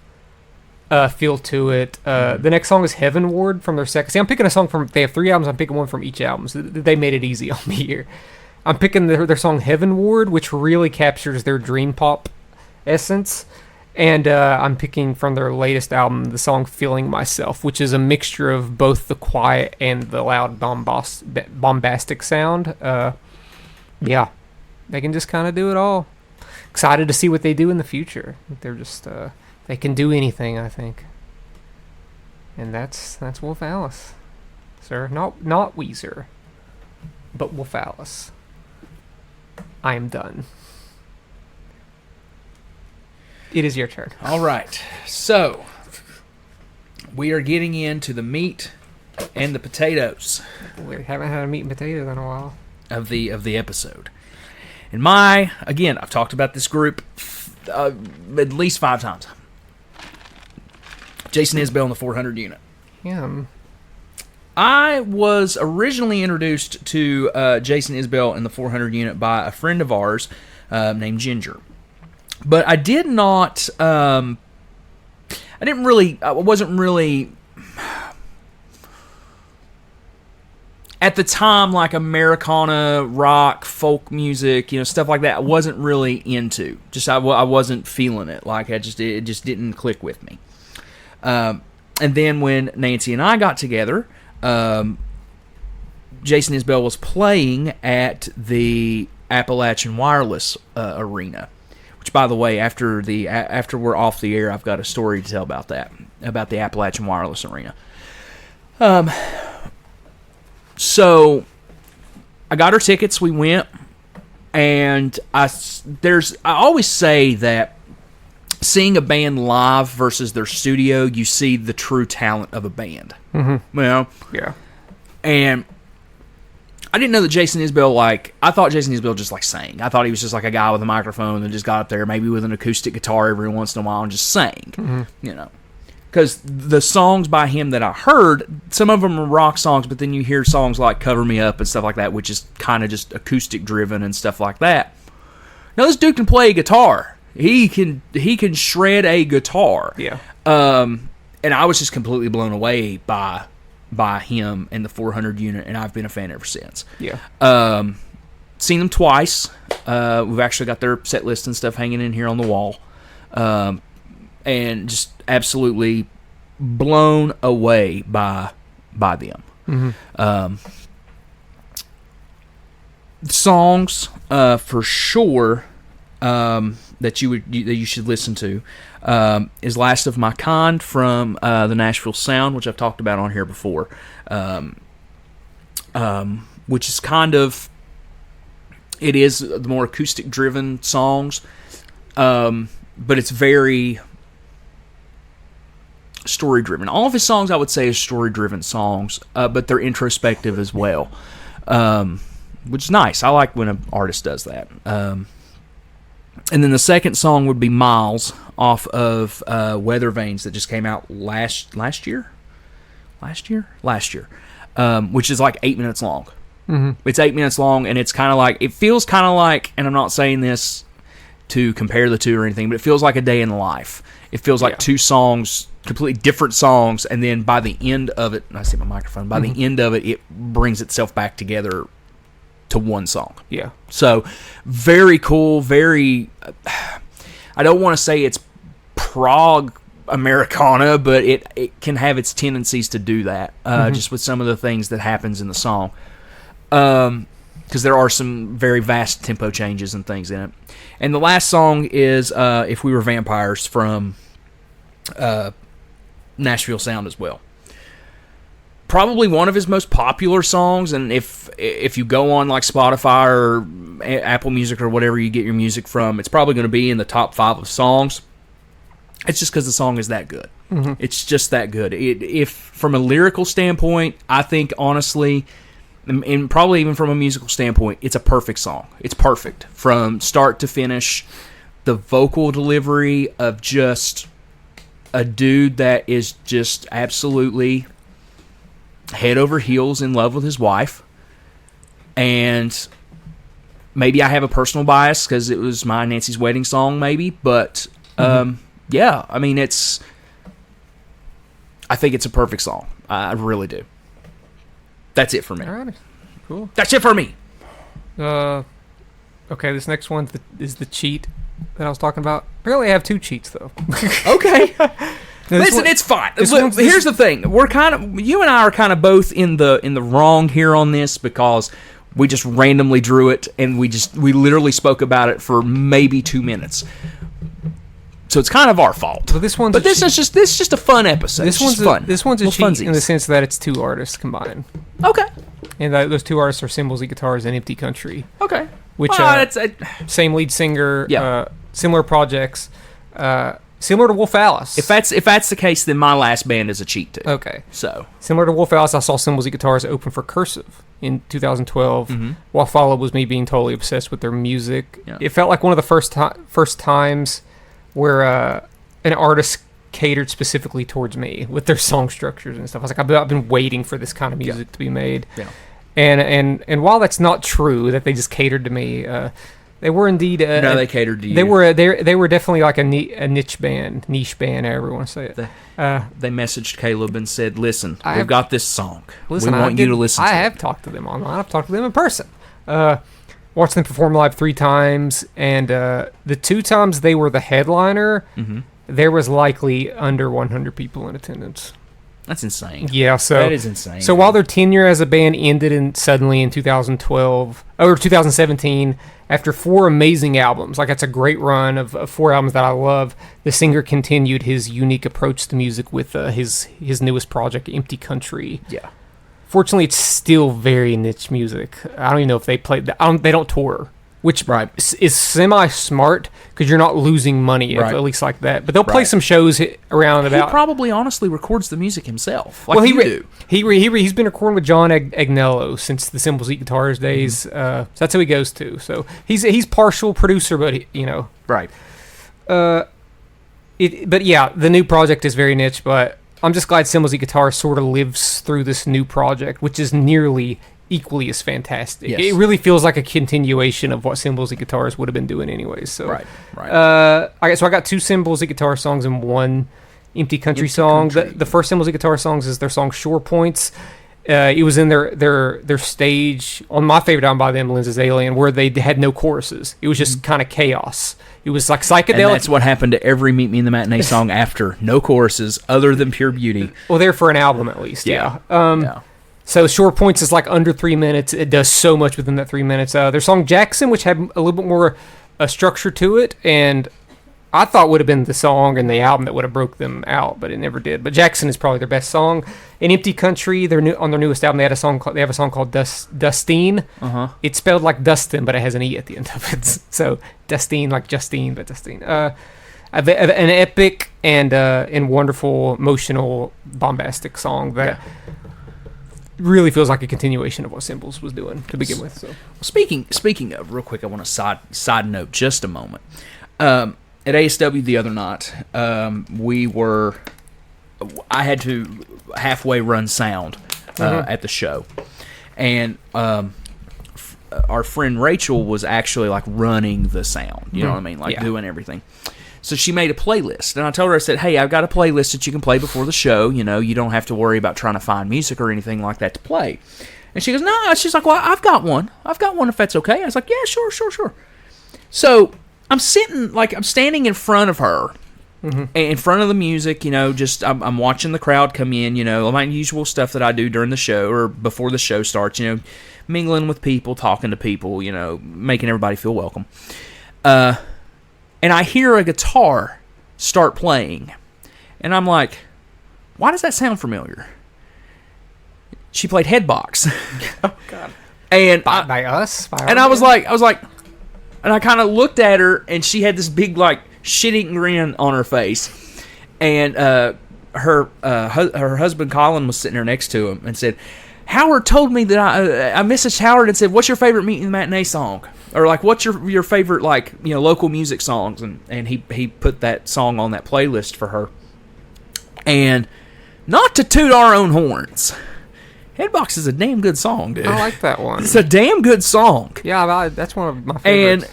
Speaker 2: feel to it. The next song is Heavenward from their second. See, I'm picking a song from, they have 3 albums, I'm picking one from each album. So they made it easy on me here. I'm picking their song Heavenward, which really captures their dream pop essence. And I'm picking from their latest album the song Feeling Myself, which is a mixture of both the quiet and the loud bombastic sound. Yeah, they can just kind of do it all. Excited to see what they do in the future. They're just, they can do anything, I think. And that's Wolf Alice, sir. Not Weezer, but Wolf Alice. I am done. It is your turn.
Speaker 1: All right. So, we are getting into the meat and the potatoes
Speaker 2: We haven't had a meat and potatoes in a while.
Speaker 1: of the episode. And again, I've talked about this group at least 5 times. Jason Isbell and the 400 Unit.
Speaker 2: Yeah.
Speaker 1: I was originally introduced to Jason Isbell and the 400 Unit by a friend of ours named Ginger. But I did not, I wasn't really, at the time, like Americana, rock, folk music, stuff like that, I wasn't really into. I wasn't feeling it. Like, it just didn't click with me. And then when Nancy and I got together, Jason Isbell was playing at the Appalachian Wireless Arena. Which, by the way, after we're off the air, I've got a story to tell about that, about the Appalachian Wireless Arena. So I got her tickets. We went, and I always say that seeing a band live versus their studio, you see the true talent of a band.
Speaker 2: Mm-hmm.
Speaker 1: You know?
Speaker 2: Yeah.
Speaker 1: And I didn't know that Jason Isbell, I thought Jason Isbell just sang. I thought he was just like a guy with a microphone that just got up there, maybe with an acoustic guitar every once in a while and just sang, you know. Because the songs by him that I heard, some of them are rock songs, but then you hear songs like Cover Me Up and stuff like that, which is kind of just acoustic driven and stuff like that. Now, this dude can play a guitar. He can shred a guitar.
Speaker 2: Yeah.
Speaker 1: And I was just completely blown away by him and the 400 unit, and I've been a fan ever since.
Speaker 2: Yeah.
Speaker 1: Seen them twice. We've actually got their set list and stuff hanging in here on the wall. And just absolutely blown away by them.
Speaker 2: Mm-hmm.
Speaker 1: Songs, for sure, that you should listen to is Last of My Kind from the Nashville Sound, which I've talked about on here before, which is kind of, it is the more acoustic driven songs, but it's very story driven. All of his songs, I would say, are story driven songs, but they're introspective as well, which is nice. I like when an artist does that. And then the second song would be Miles off of Weather Vanes that just came out last year, which is like 8 minutes long.
Speaker 2: Mm-hmm.
Speaker 1: It's 8 minutes long, and it's kind of like, it feels kind of like, and I'm not saying this to compare the two or anything, but it feels like a day in the life. It feels like two songs, completely different songs, and then by the end of it, I see my microphone, by the end of it, it brings itself back together to one song.
Speaker 2: Yeah.
Speaker 1: So, very cool, very, I don't want to say it's prog Americana, but it can have its tendencies to do that, just with some of the things that happens in the song. Because there are some very vast tempo changes and things in it. And the last song is If We Were Vampires from Nashville Sound as well. Probably one of his most popular songs, and if you go on like Spotify or Apple Music or whatever you get your music from, it's probably going to be in the top 5 of songs. It's just because the song is that good.
Speaker 2: Mm-hmm.
Speaker 1: It's just that good. If from a lyrical standpoint, I think honestly, and probably even from a musical standpoint, it's a perfect song. It's perfect from start to finish. The vocal delivery of just a dude that is just absolutely head over heels in love with his wife. And maybe I have a personal bias because it was my Nancy's wedding song, maybe. But, yeah, I mean, I think it's a perfect song. I really do. That's it for me.
Speaker 2: All right. Cool.
Speaker 1: That's it for me.
Speaker 2: Okay, this next one is the cheat that I was talking about. Apparently I have 2 cheats, though.
Speaker 1: Okay. Listen, it's fine. Look, here's the thing: you and I are kind of both in the wrong here on this because we just randomly drew it and we literally spoke about it for maybe 2 minutes. So it's kind of our fault.
Speaker 2: But this is
Speaker 1: just a fun episode.
Speaker 2: This one's
Speaker 1: fun.
Speaker 2: This one's a cheat
Speaker 1: funsies.
Speaker 2: in the sense that it's 2 artists combined.
Speaker 1: Okay.
Speaker 2: And those 2 artists are Symbols of Guitars and Empty Country.
Speaker 1: Okay.
Speaker 2: Which same lead singer, similar projects, similar to Wolf Alice.
Speaker 1: If that's the case, then my last band is a cheat too.
Speaker 2: Okay.
Speaker 1: So
Speaker 2: similar to Wolf Alice, I saw Symbols of Guitars open for Cursive in 2012. What followed was me being totally obsessed with their music. Yeah. It felt like one of the first times where an artist catered specifically towards me with their song structures and stuff. I was like, I've been waiting for this kind of music to be made. Yeah. And while that's not true that they just catered to me, they were indeed.
Speaker 1: No, they catered to you.
Speaker 2: They were definitely like a niche band, however you want to say it.
Speaker 1: They messaged Caleb and said, "Listen, we've got this song.
Speaker 2: Listen,
Speaker 1: we want you to listen."
Speaker 2: I have talked to them online. I've talked to them in person. Watched them perform live 3 times, and the 2 times they were the headliner, there was likely under 100 people in attendance.
Speaker 1: That's insane.
Speaker 2: Yeah, so
Speaker 1: that is insane.
Speaker 2: So while their tenure as a band ended suddenly in 2012 or 2017, after 4 amazing albums, like that's a great run of 4 albums that I love, the singer continued his unique approach to music with his newest project, Empty Country.
Speaker 1: Yeah.
Speaker 2: Fortunately, it's still very niche music. I don't even know if they play. They don't tour, which is semi-smart because you're not losing money, at least like that. But they'll play some shows around about.
Speaker 1: He probably honestly records the music himself, like do.
Speaker 2: He's been recording with John Agnello since the Symbols Eat Guitars days. So that's who he goes to. So he's partial producer, but
Speaker 1: Right.
Speaker 2: But yeah, the new project is very niche, but I'm just glad Symbols Eat Guitars sort of lives through this new project, which is nearly equally as fantastic.
Speaker 1: Yes.
Speaker 2: It really feels like a continuation of what Symbols Eat Guitars would have been doing anyways. So
Speaker 1: right.
Speaker 2: I got 2 Symbols Eat Guitar songs and 1 Empty Country song. The first Symbols Eat Guitar songs is their song Shore Points. It was in their stage on my favorite album by them, Lindsay's Alien, where they had no choruses. It was just kind of chaos. It was like psychedelic.
Speaker 1: And that's what happened to every Meet Me in the Matinee song after. No choruses other than pure beauty.
Speaker 2: Well, they're for an album at least. Yeah.
Speaker 1: Yeah.
Speaker 2: So Short Points is like under 3 minutes. It does so much within that 3 minutes. Their song Jackson, which had a little bit more structure to it, and I thought would have been the song and the album that would have broke them out, but it never did. But Jackson is probably their best song. In Empty Country, on their newest album, they have a song called Dustine. It's spelled like Dustin, but it has an E at the end of it. So Dustine, like Justine, but Dustine. An epic and wonderful, emotional, bombastic song that really feels like a continuation of what Symbols was doing to begin with. So,
Speaker 1: speaking of, real quick, I want to side note just a moment. At ASW the other night, I had to halfway run sound at the show, and our friend Rachel was actually like running the sound. You know what I mean, like doing everything. So she made a playlist, and I told her, I said, "Hey, I've got a playlist that you can play before the show. You know, you don't have to worry about trying to find music or anything like that to play." And she goes, "No." She's like, "Well, I've got one. If that's okay." I was like, "Yeah, sure." So I'm standing in front of her, in front of the music. You know, just I'm watching the crowd come in. You know, my usual stuff that I do during the show or before the show starts. You know, mingling with people, talking to people. You know, making everybody feel welcome. And I hear a guitar start playing. And I'm like, why does that sound familiar? She played Headbox.
Speaker 2: Oh, God.
Speaker 1: And
Speaker 2: by us?
Speaker 1: And I was like, and I kind of looked at her, and she had this big, like, shit-eating grin on her face. And her husband, Colin, was sitting there next to him and said, Howard told me that I messaged Howard and said, "What's your favorite Meet in the Matinee song?" Or like, "What's your favorite, like, you know, local music songs?" And he put that song on that playlist for her. And not to toot our own horns, Headbox is a damn good song, dude.
Speaker 2: I like that one.
Speaker 1: It's a damn good song.
Speaker 2: Yeah, that's one of my favorites.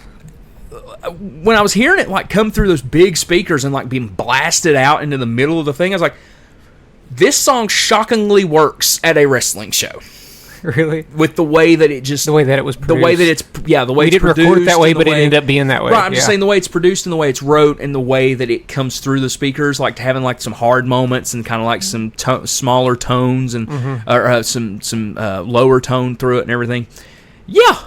Speaker 1: And when I was hearing it like come through those big speakers and like being blasted out into the middle of the thing, I was like, this song shockingly works at a wrestling show.
Speaker 2: Really?
Speaker 1: With the way that it
Speaker 2: the way that it was produced.
Speaker 1: The way that it's the way
Speaker 2: we
Speaker 1: it's
Speaker 2: didn't
Speaker 1: produced
Speaker 2: record it that way, but it ended up being that way.
Speaker 1: Right, I'm just saying the way it's produced and the way it's wrote and the way that it comes through the speakers, like having like some hard moments and kind of like some smaller tones and or some lower tone through it and everything. Yeah,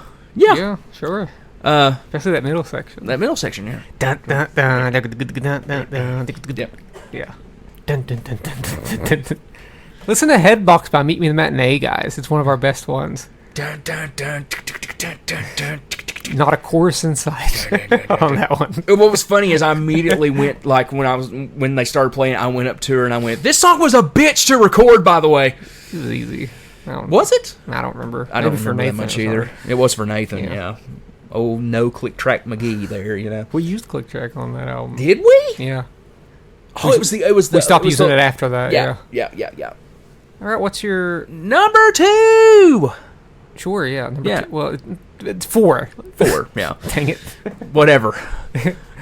Speaker 2: sure. Especially that middle section. Yeah. Dun, dun, dun, dun, dun, dun, dun. Listen to Headbox by Meet Me in the Matinee, guys. It's one of our best ones. Dun, dun, dun, dun, dun, dun. Not a chorus inside on that one.
Speaker 1: What was funny is I immediately went, like, when they started playing, I went up to her and I went, "This song was a bitch to record, by the way."
Speaker 2: It was easy.
Speaker 1: Was it?
Speaker 2: I don't remember.
Speaker 1: I don't remember that much either. It was for Nathan, yeah. Oh, no Click Track McGee there, you know.
Speaker 2: We used Click Track on that album.
Speaker 1: Did we?
Speaker 2: Yeah.
Speaker 1: Oh, it was the.
Speaker 2: We stopped using it after that.
Speaker 1: Yeah.
Speaker 2: All right, what's your
Speaker 1: number 2?
Speaker 2: Sure, yeah. Number 2. Well, it's 4.
Speaker 1: 4, yeah.
Speaker 2: Dang it.
Speaker 1: Whatever.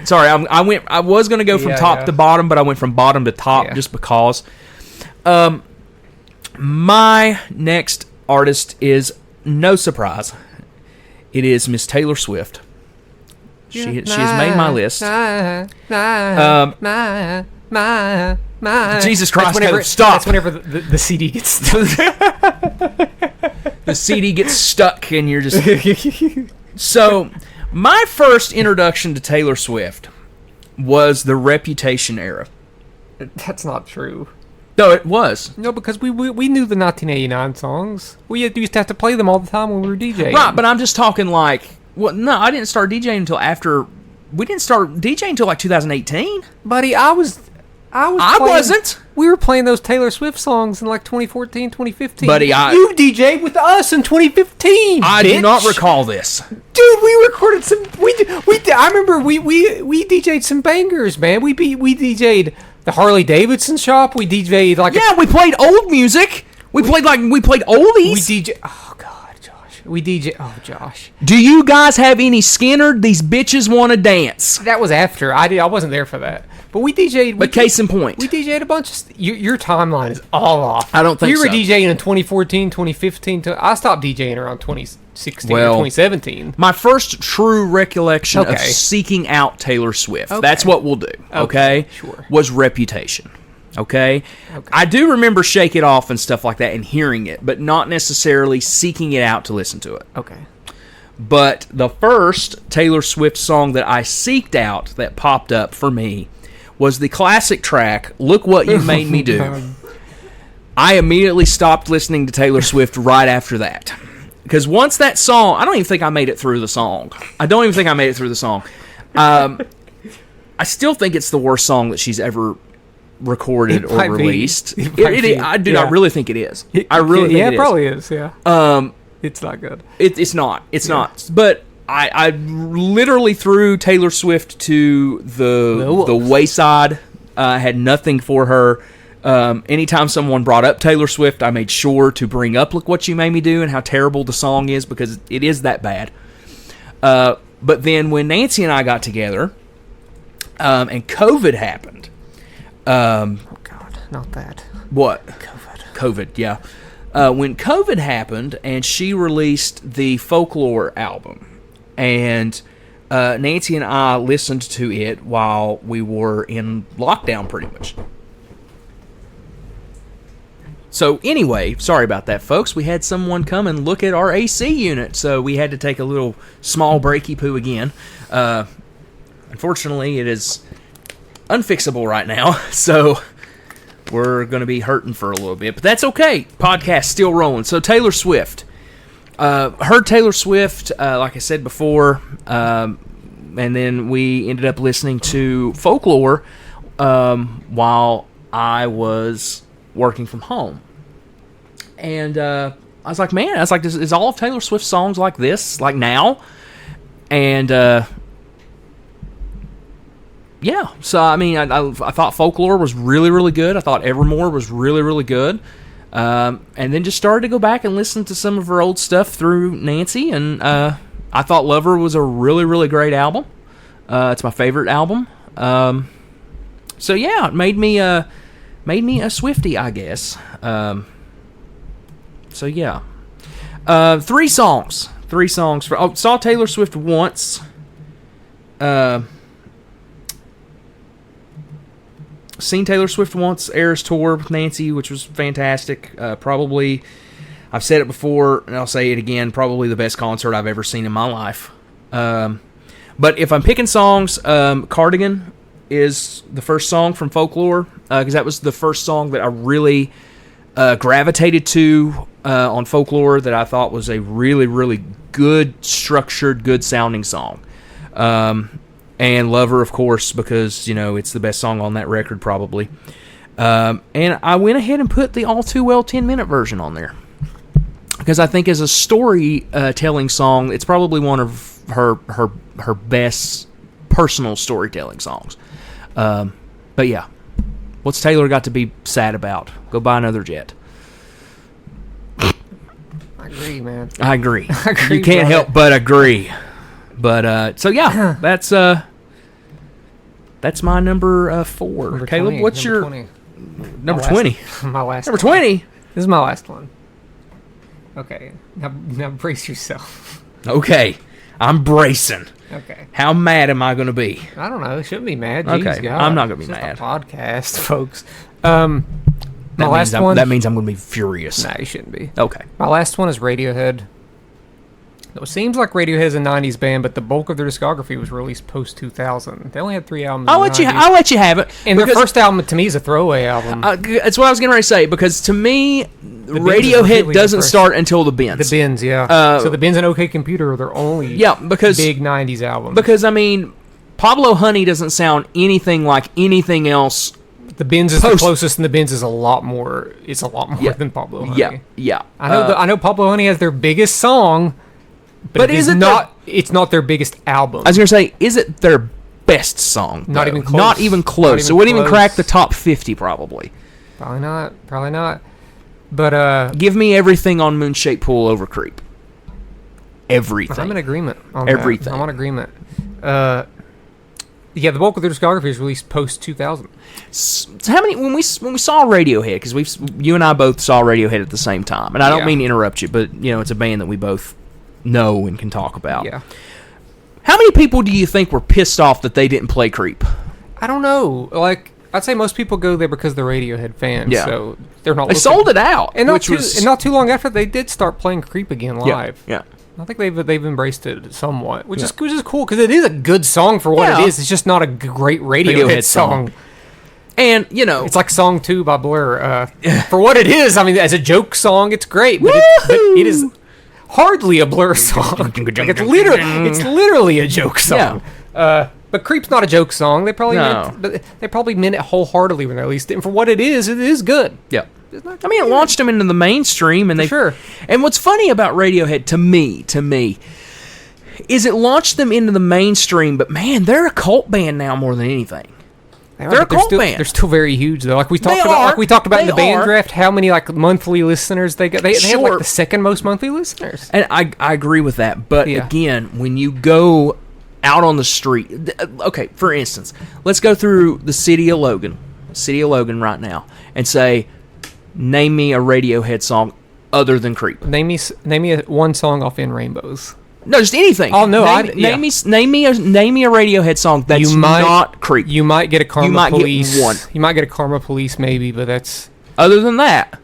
Speaker 1: Sorry, I was gonna go from top to bottom, but I went from bottom to top just because. My next artist is no surprise. It is Miss Taylor Swift. She has made my list.
Speaker 2: mine.
Speaker 1: Jesus Christ,
Speaker 2: That's
Speaker 1: Caleb, stop.
Speaker 2: That's whenever the CD gets stuck.
Speaker 1: The CD gets stuck and you're just... So, my first introduction to Taylor Swift was the Reputation era.
Speaker 2: That's not true.
Speaker 1: No, it was.
Speaker 2: No, because we knew the 1989 songs. We used to have to play them all the time when we were DJing.
Speaker 1: Right, but I'm just talking like... Well, no, I didn't start DJing until after... We didn't start DJing until like 2018.
Speaker 2: Buddy, I wasn't. We were playing those Taylor Swift songs in like 2014, 2015.
Speaker 1: Buddy,
Speaker 2: you DJ'd with us in 2015.
Speaker 1: I do not recall this.
Speaker 2: Dude, we recorded some. I remember we DJ'd some bangers, man. We DJ'd the Harley Davidson shop. We DJ'd like
Speaker 1: we played old music. We played oldies.
Speaker 2: We DJ. Oh God, Josh. We DJ. Oh Josh.
Speaker 1: Do you guys have any Skinner? These bitches want to dance.
Speaker 2: That was after I wasn't there for that. But we DJ'd.
Speaker 1: But case in point.
Speaker 2: We DJ'd a bunch of... Your timeline is all off.
Speaker 1: I don't think so.
Speaker 2: You were DJing in 2014, 2015. I stopped DJing around 2016 or 2017.
Speaker 1: My first true recollection of seeking out Taylor Swift, that's what we'll do, okay?
Speaker 2: Sure.
Speaker 1: Was Reputation, okay? I do remember Shake It Off and stuff like that and hearing it, but not necessarily seeking it out to listen to it.
Speaker 2: Okay.
Speaker 1: But the first Taylor Swift song that I seeked out that popped up for me was the classic track, Look What You Made Me Do. I immediately stopped listening to Taylor Swift right after that. Because once that song... I don't even think I made it through the song. I still think it's the worst song that she's ever recorded or released. I do not really think it is. I really think it is.
Speaker 2: Yeah, it probably is, yeah. It's not good.
Speaker 1: It's not. It's not. But... I literally threw Taylor Swift to the wayside. Had nothing for her. Anytime someone brought up Taylor Swift, I made sure to bring up Look What You Made Me Do and how terrible the song is, because it is that bad. But then when Nancy and I got together, and COVID happened.
Speaker 2: Oh, God, not that.
Speaker 1: What? COVID, yeah. When COVID happened and she released the Folklore album, and Nancy and I listened to it while we were in lockdown, pretty much. So anyway, sorry about that, folks. We had someone come and look at our AC unit, so we had to take a little small breaky poo again. Unfortunately, it is unfixable right now, so we're going to be hurting for a little bit. But that's okay. Podcast still rolling. So Taylor Swift. Heard Taylor Swift, like I said before, and then we ended up listening to Folklore while I was working from home. And I was like, is all of Taylor Swift's songs like this, like now? And yeah, so I mean, I thought Folklore was really, really good. I thought Evermore was really, really good. And then just started to go back and listen to some of her old stuff through Nancy, and I thought Lover was a really, really great album. It's my favorite album. So yeah, it made me a Swiftie, I guess. So yeah, 3 songs. Saw Taylor Swift once. Seen Taylor Swift once, Eras Tour with Nancy, which was fantastic. Probably, I've said it before, and I'll say it again, probably the best concert I've ever seen in my life. But if I'm picking songs, Cardigan is the first song from Folklore, because that was the first song that I really gravitated to on Folklore, that I thought was a really, really good, structured, good sounding song. And Lover, of course, because, it's the best song on that record, probably. And I went ahead and put the All Too Well 10-minute version on there, because I think as a storytelling song, it's probably one of her best personal storytelling songs. But yeah, what's Taylor got to be sad about? Go buy another jet.
Speaker 2: I agree, man.
Speaker 1: I agree. You can't help but agree. But so yeah, that's my number 4.
Speaker 2: Number
Speaker 1: Caleb,
Speaker 2: 20,
Speaker 1: what's your
Speaker 2: 20.
Speaker 1: number 20?
Speaker 2: My last.
Speaker 1: Number 20.
Speaker 2: This is my last one. Okay, now brace yourself.
Speaker 1: Okay, I'm bracing.
Speaker 2: Okay.
Speaker 1: How mad am I going to be?
Speaker 2: I don't know. Shouldn't be mad.
Speaker 1: Okay,
Speaker 2: Jeez, God.
Speaker 1: I'm not going to be
Speaker 2: It's
Speaker 1: mad.
Speaker 2: just a podcast, folks. My last one.
Speaker 1: That means I'm going to be furious.
Speaker 2: Nah, you shouldn't be.
Speaker 1: Okay.
Speaker 2: My last one is Radiohead. It seems like Radiohead is a '90s band, but the bulk of their discography was released post 2000. They only had 3 albums.
Speaker 1: I'll let you have it.
Speaker 2: And their first album to me is a throwaway album.
Speaker 1: That's what I was getting ready to say, because to me, Radiohead
Speaker 2: really
Speaker 1: doesn't start until the Bends.
Speaker 2: The Bends, yeah. So the Bends and OK Computer are their only big '90s albums.
Speaker 1: Because I mean, Pablo Honey doesn't sound anything like anything else.
Speaker 2: The Bends is the closest, and the Bends is a lot more. It's a lot more than Pablo Honey.
Speaker 1: Yeah.
Speaker 2: I know Pablo Honey has their biggest song. But it's not their biggest album.
Speaker 1: I was going to say, is it their best song?
Speaker 2: Not even close.
Speaker 1: Not even close. It wouldn't even crack the top 50, probably.
Speaker 2: Probably not. But
Speaker 1: give me everything on Moonshaped Pool over Creep. Everything.
Speaker 2: I'm in agreement on
Speaker 1: everything.
Speaker 2: That. I'm on agreement. Yeah, the bulk of their discography is released post 2000.
Speaker 1: So how many when we saw Radiohead, because you and I both saw Radiohead at the same time, and I don't mean to interrupt you, but it's a band that we both know and can talk about.
Speaker 2: Yeah.
Speaker 1: How many people do you think were pissed off that they didn't play Creep?
Speaker 2: I don't know. Like, I'd say most people go there because they're Radiohead fans. Yeah. So they're not.
Speaker 1: They sold it out,
Speaker 2: and not too long after they did start playing Creep again live.
Speaker 1: Yeah.
Speaker 2: I think they've embraced it somewhat, which is cool because it is a good song for what it is. It's just not a great Radiohead song.
Speaker 1: And
Speaker 2: it's like Song 2 by Blur. For what it is, I mean, as a joke song, it's great, but it is hardly a Blur song. Like it's literally a joke song. Yeah. But Creep's not a joke song. They probably meant it wholeheartedly when they released it. And for what it is good.
Speaker 1: Yeah. I mean, it launched them into the mainstream, and And what's funny about Radiohead to me, is it launched them into the mainstream. But man, they're a cult band now more than anything. They're a cult band.
Speaker 2: They're still very huge though. Like we talked about in the band draft, how many monthly listeners they got. They have the second most monthly listeners.
Speaker 1: And I agree with that. But again, when you go out on the street, okay, for instance, let's go through the city of Logan right now, and say, name me a Radiohead song other than Creep.
Speaker 2: Name me one song off In Rainbows.
Speaker 1: No, just anything.
Speaker 2: Oh no!
Speaker 1: Name me a Radiohead song that's not Creep.
Speaker 2: You might get a Karma Police. Get one. You might get a Karma Police, maybe, but that's
Speaker 1: other than that.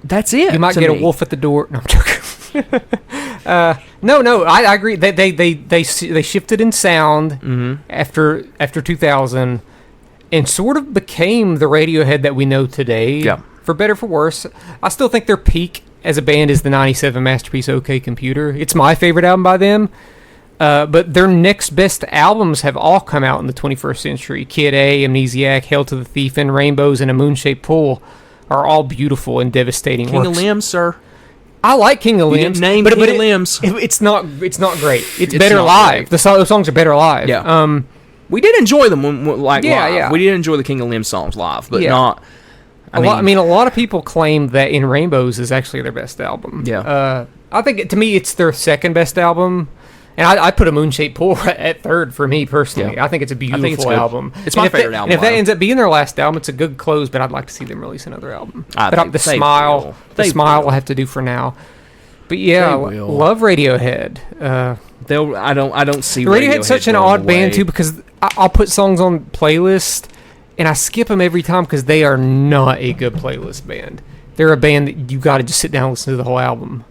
Speaker 1: That's it.
Speaker 2: You might get a Wolf at the Door. No, I'm joking. No. I agree. They shifted in sound after 2000, and sort of became the Radiohead that we know today.
Speaker 1: Yeah.
Speaker 2: For better, for worse. I still think their peak as a band is the '97 masterpiece OK Computer. It's my favorite album by them. But their next best albums have all come out in the 21st century. Kid A, Amnesiac, Hail to the Thief, In Rainbows, and A Moonshaped Pool are all beautiful and devastating
Speaker 1: King
Speaker 2: works.
Speaker 1: of Limbs, sir.
Speaker 2: I like King of Limbs.
Speaker 1: King of Limbs.
Speaker 2: It's not great. It's better live. The songs are better live.
Speaker 1: Yeah. We did enjoy them live. Yeah. We did enjoy the King of Limbs songs live, but not.
Speaker 2: A lot of people claim that In Rainbows is actually their best album.
Speaker 1: Yeah.
Speaker 2: I think to me it's their second best album, and I put A Moonshaped Pool at third for me personally. Yeah. I think it's a beautiful album.
Speaker 1: It's my favorite album.
Speaker 2: And if that ends up being their last album, it's a good close. But I'd like to see them release another album. The Smile will have to do for now. But yeah, love Radiohead.
Speaker 1: I don't see
Speaker 2: Radiohead's such an odd band too, because I'll put songs on playlist and I skip them every time because they are not a good playlist band. They're a band that you got to just sit down and listen to the whole album.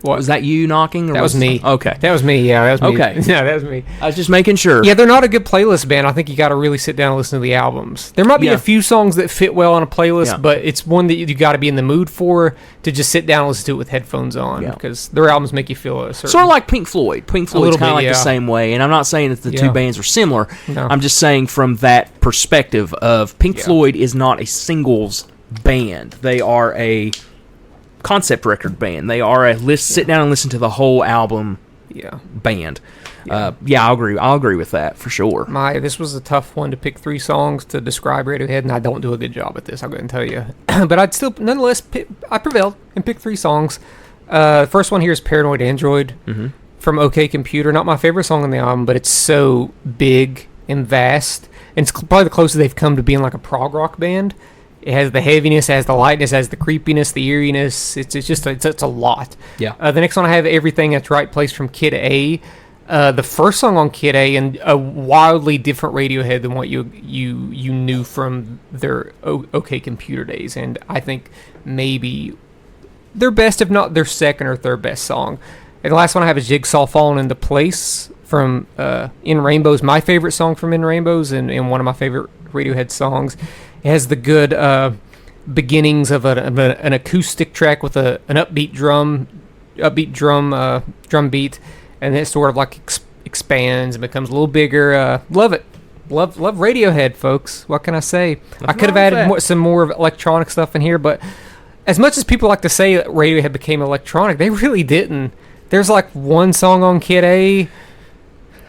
Speaker 1: What was that? You knocking? Or
Speaker 2: that was me.
Speaker 1: Okay,
Speaker 2: that was me. Yeah, that was me.
Speaker 1: Okay,
Speaker 2: yeah, that was me.
Speaker 1: I was just making sure.
Speaker 2: Yeah, they're not a good playlist band. I think you got to really sit down and listen to the albums. There might be a few songs that fit well on a playlist, but it's one that you got to be in the mood for to just sit down and listen to it with headphones on because their albums make you feel a certain.
Speaker 1: Sort of like Pink Floyd. Pink Floyd's kind of like the same way, and I'm not saying that the two bands are similar. No. I'm just saying from that perspective of Pink Floyd is not a singles band. They are a concept record band. They are a sit down and listen to the whole album band. I'll agree with that for sure.
Speaker 2: This was a tough one to pick 3 songs to describe Radiohead, and I don't do a good job at this, I'll go ahead and tell you. But I'd still, nonetheless, I prevailed and picked 3 songs. The first one here is Paranoid Android from OK Computer. Not my favorite song on the album, but it's so big and vast. And it's probably the closest they've come to being like a prog rock band. It has the heaviness, it has the lightness, it has the creepiness, the eeriness. It's a lot.
Speaker 1: Yeah.
Speaker 2: The next one I have Everything at the Right Place from Kid A. the first song on Kid A, and a wildly different Radiohead than what you knew from their OK Computer days, and I think maybe their best, if not their second or third best song. And the last one I have is Jigsaw Falling Into Place from In Rainbows, my favorite song from In Rainbows, and one of my favorite Radiohead songs. It has the good beginnings of an acoustic track with an upbeat drum beat, and it sort of like expands and becomes a little bigger. Love it. Love Radiohead, folks. What can I say? I could have added some more electronic stuff in here, but as much as people like to say that Radiohead became electronic, they really didn't. There's like one song on Kid A,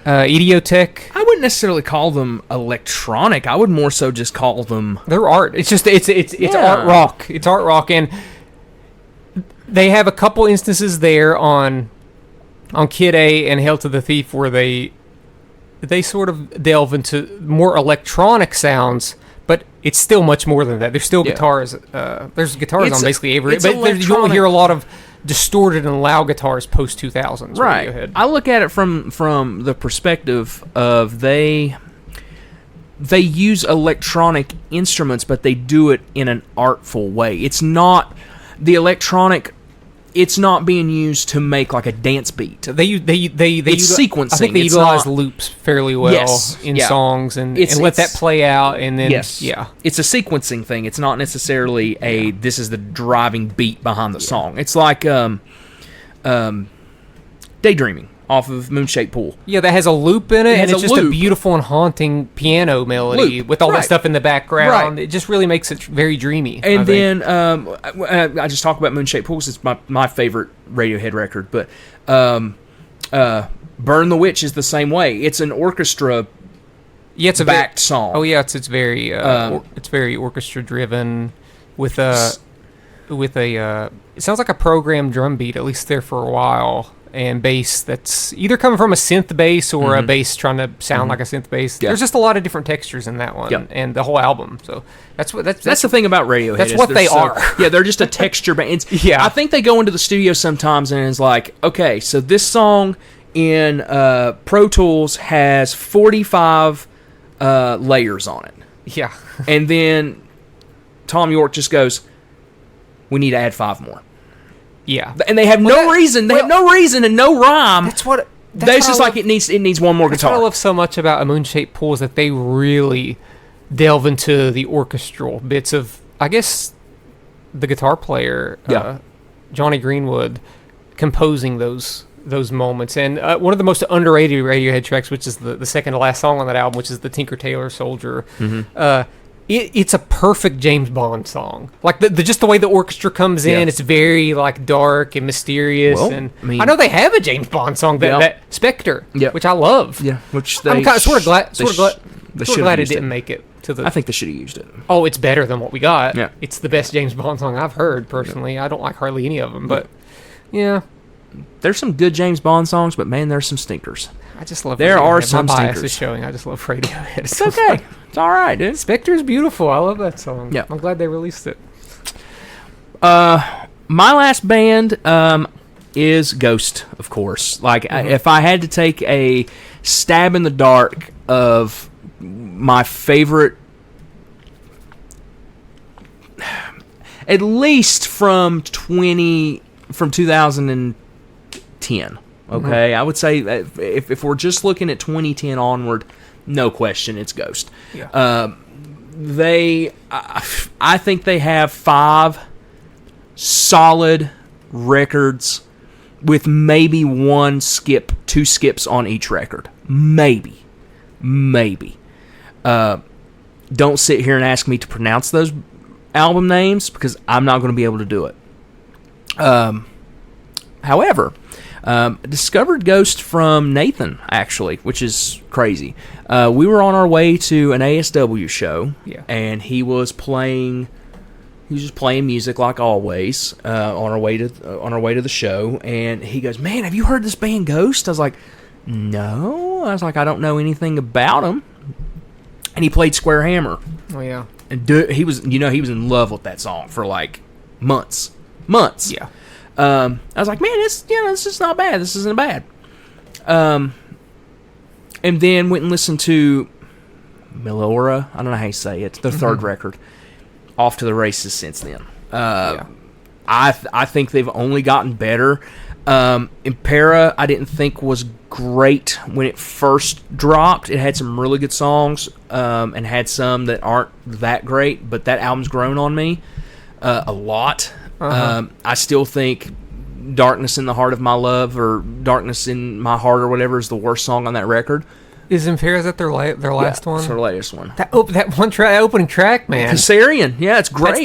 Speaker 2: Idiotech.
Speaker 1: I wouldn't necessarily call them electronic. I would more so just call them...
Speaker 2: They're art. It's just it's art rock. It's art rock, and they have a couple instances there on Kid A and Hail to the Thief where they sort of delve into more electronic sounds, but it's still much more than that. There's still guitars. There's guitars on basically every, but you don't hear a lot of distorted and loud guitars post 2000s.
Speaker 1: Right.
Speaker 2: Radiohead.
Speaker 1: I look at it from the perspective of they use electronic instruments, but they do it in an artful way. It's not the electronic. It's not being used to make like a dance beat.
Speaker 2: They
Speaker 1: it's sequencing.
Speaker 2: I think they utilize loops fairly well in songs and let that play out, and then it's a
Speaker 1: sequencing thing. It's not necessarily this is the driving beat behind the song. It's like Daydreaming off of Moonshaped Pool.
Speaker 2: Yeah, that has a loop in it, and it's just a beautiful and haunting piano melody with all that stuff in the background. It just really makes it very dreamy.
Speaker 1: And then I just talk about Moonshaped Pool because it's my favorite Radiohead record, but Burn the Witch is the same way. It's an orchestra backed song.
Speaker 2: Oh yeah, it's very orchestra driven with a it sounds like a programmed drum beat, at least there for a while. And bass that's either coming from a synth bass or a bass trying to sound like a synth bass. Yeah. There's just a lot of different textures in that one, and the whole album. So that's
Speaker 1: the thing about Radiohead.
Speaker 2: That's what they are.
Speaker 1: Yeah, they're just a texture band. I think they go into the studio sometimes and it's like, okay, so this song in Pro Tools has 45 layers on it.
Speaker 2: Yeah,
Speaker 1: and then Tom York just goes, we need to add 5 more.
Speaker 2: Yeah,
Speaker 1: and they have no reason. They have no reason and no rhyme.
Speaker 2: That's what.
Speaker 1: That's just like it needs one more guitar.
Speaker 2: What I love so much about A Moonshaped Pool is that they really delve into the orchestral bits of, I guess, the guitar player, Johnny Greenwood, composing those moments. And one of the most underrated Radiohead tracks, which is the second to last song on that album, which is the Tinker Tailor Soldier. It's a perfect James Bond song. Like just the way the orchestra comes in, it's very like dark and mysterious.
Speaker 1: Well,
Speaker 2: and I know they have a James Bond song that Spectre, which I love.
Speaker 1: Yeah, which
Speaker 2: I'm sort of glad it didn't make it to the.
Speaker 1: I think they should have used it.
Speaker 2: Oh, it's better than what we got.
Speaker 1: Yeah,
Speaker 2: it's the best James Bond song I've heard personally. I don't like hardly any of them, but
Speaker 1: there's some good James Bond songs, but man, there's some stinkers.
Speaker 2: I just love.
Speaker 1: There
Speaker 2: Radiohead.
Speaker 1: are some
Speaker 2: My bias
Speaker 1: stinkers.
Speaker 2: is showing. I just love Radiohead.
Speaker 1: It's okay. It's all right, dude.
Speaker 2: Spectre's beautiful. I love that song.
Speaker 1: Yeah,
Speaker 2: I'm glad they released it.
Speaker 1: My last band is Ghost, of course. Like, if I had to take a stab in the dark of my favorite, at least from 2010. Okay, I would say if we're just looking at 2010 onward, no question, it's Ghost.
Speaker 2: Yeah.
Speaker 1: I think they have 5 solid records with maybe 2 skips on each record. Maybe. Don't sit here and ask me to pronounce those album names because I'm not going to be able to do it. However, discovered Ghost from Nathan, actually, which is crazy. We were on our way to an ASW show, and he was just playing music like always on our way to the show, and he goes, "Man, have you heard this band Ghost?" I was like, "No." I was like, "I don't know anything about them." And he played Square Hammer.
Speaker 2: Oh yeah,
Speaker 1: and he was in love with that song for like months. Yeah. I was like, man, this is not bad. This isn't bad. and then went and listened to Melora. I don't know how you say it. The third record. Off to the races since then. I think they've only gotten better. Impera, I didn't think was great when it first dropped. It had some really good songs, and had some that aren't that great, but that album's grown on me a lot. I still think Darkness in the Heart of My Love, or Darkness in My Heart, or whatever, is the worst song on that record.
Speaker 2: Is Impera, is that their last one?
Speaker 1: It's their latest one.
Speaker 2: That one track, that opening track, man.
Speaker 1: Kassarian, yeah, it's great.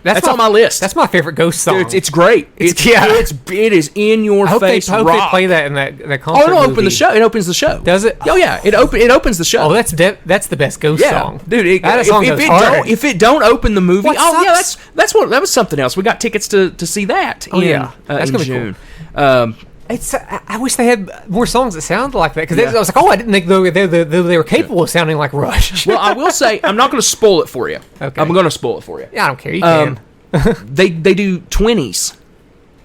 Speaker 1: That's on my list.
Speaker 2: That's my favorite Ghost song.
Speaker 1: Dude, it's great. It is in your face.
Speaker 2: I hope they play that in that concert.
Speaker 1: Oh, it'll open the show. It opens the show.
Speaker 2: Does it?
Speaker 1: Oh yeah, it opens the show.
Speaker 2: Oh, that's the best Ghost song,
Speaker 1: dude. If it don't open the movie, that was something else. We got tickets to see that. That's gonna be June. Cool.
Speaker 2: I wish they had more songs that sounded like that, because I was like, I didn't think they were capable of sounding like Rush.
Speaker 1: Well, I will say, I'm not going to spoil it for you.
Speaker 2: Okay.
Speaker 1: I'm going to spoil it for you.
Speaker 2: Yeah, I don't care. You can.
Speaker 1: They do 20s.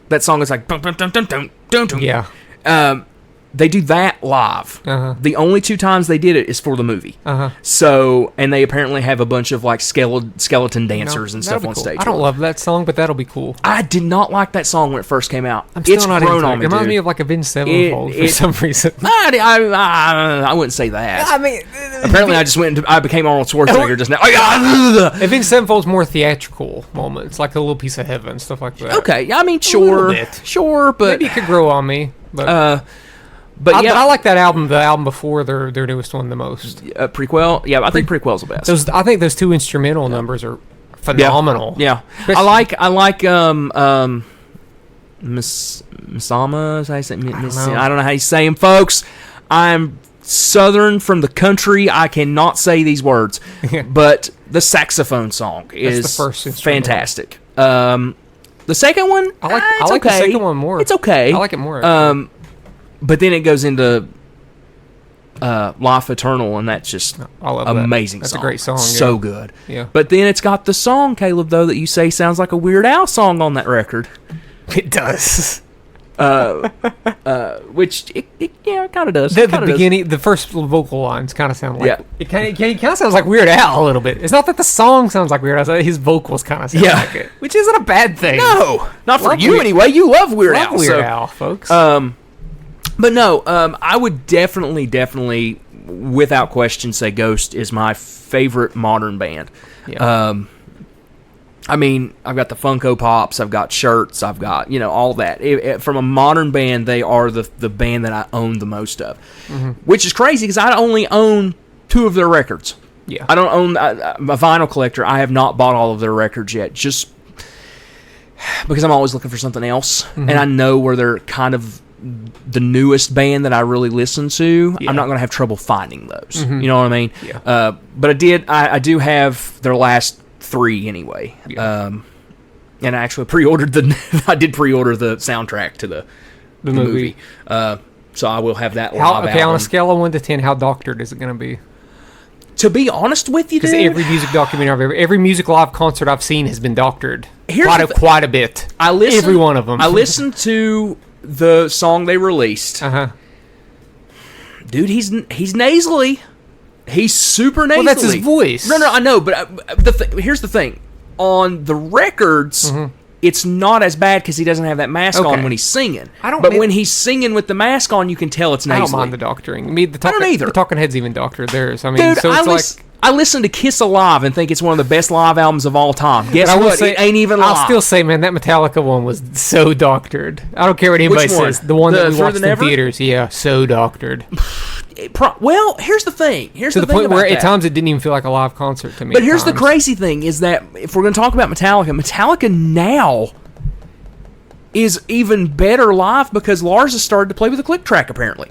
Speaker 1: That song is like dun, dun, dun, dun, dun, dun, dun.
Speaker 2: Yeah.
Speaker 1: They do that live. The only 2 times they did it is for the movie. So, and they apparently have a bunch of like skeleton dancers and stuff on stage.
Speaker 2: I don't love that song, but that'll be cool.
Speaker 1: I did not like that song when it first came out.
Speaker 2: I'm still not
Speaker 1: grown
Speaker 2: into
Speaker 1: on me.
Speaker 2: It reminds me of like Avenged Sevenfold for some reason.
Speaker 1: I wouldn't say that.
Speaker 2: I mean,
Speaker 1: apparently I became Arnold Schwarzenegger just now.
Speaker 2: Avenged Sevenfold's more theatrical moments, like A Little Piece of Heaven, stuff like that.
Speaker 1: Okay, I mean, sure, but
Speaker 2: maybe it could grow on me. But I like that album, the album before their newest one, the most.
Speaker 1: Prequel? Yeah, I think Prequel's the best.
Speaker 2: I think those 2 instrumental numbers are phenomenal.
Speaker 1: Yeah. I like Misama, I don't know how you say them, folks. I'm Southern from the country. I cannot say these words. But the saxophone song is
Speaker 2: the first
Speaker 1: fantastic. The second one,
Speaker 2: I like the second one more.
Speaker 1: It's okay.
Speaker 2: I like it more.
Speaker 1: But then it goes into Life Eternal, and that's just amazing.
Speaker 2: That's a great song.
Speaker 1: So good.
Speaker 2: Yeah.
Speaker 1: But then it's got the song, Caleb, though, that you say sounds like a Weird Al song on that record.
Speaker 2: It does.
Speaker 1: Which it kind of does.
Speaker 2: The beginning, the first vocal lines kind of sound like it kind of sounds like Weird Al a little bit. It's not that the song sounds like Weird Al; his vocals kind of sound like it, which isn't a bad thing.
Speaker 1: No, not for you anyway. You love Weird Al.
Speaker 2: Weird Al, folks.
Speaker 1: But no, I would definitely, without question, say Ghost is my favorite modern band.
Speaker 2: Yeah.
Speaker 1: I mean, I've got the Funko Pops, I've got shirts, I've got, all that. From a modern band, they are the band that I own the most of. Which is crazy, because I only own 2 of their records.
Speaker 2: Yeah.
Speaker 1: I don't own a vinyl collector. I have not bought all of their records yet, just because I'm always looking for something else. And I know where they're kind of the newest band that I really listen to. I'm not going to have trouble finding those. You know what I mean?
Speaker 2: Yeah.
Speaker 1: But I do have their last 3 anyway. Yeah. And I actually I did pre-order the soundtrack to the movie. So I will have that live album.
Speaker 2: On a scale of 1 to 10, how doctored is it going to be?
Speaker 1: To be honest with you,
Speaker 2: because every music documentary, every music live concert I've seen has been doctored. Quite a bit. Every one of them.
Speaker 1: I listened to the song they released. Dude, he's nasally. He's super nasally.
Speaker 2: Well, that's his voice.
Speaker 1: No, I know, but here's the thing. On the records, it's not as bad because he doesn't have that mask on when he's singing. When he's singing with the mask on, you can tell it's nasally.
Speaker 2: I don't mind the doctoring. I don't
Speaker 1: either.
Speaker 2: The Talking Heads even doctored theirs. I mean,
Speaker 1: dude,
Speaker 2: so it's
Speaker 1: I listen to Kiss Alive and think it's one of the best live albums of all time. Guess what? It ain't even live.
Speaker 2: I'll still say, man, that Metallica one was so doctored. I don't care what anybody says. The one that we watched in theaters, so doctored.
Speaker 1: Well, here's the thing.
Speaker 2: To the point where at times it didn't even feel like a live concert to me.
Speaker 1: But here's the crazy thing is that if we're going to talk about Metallica now is even better live because Lars has started to play with a click track apparently.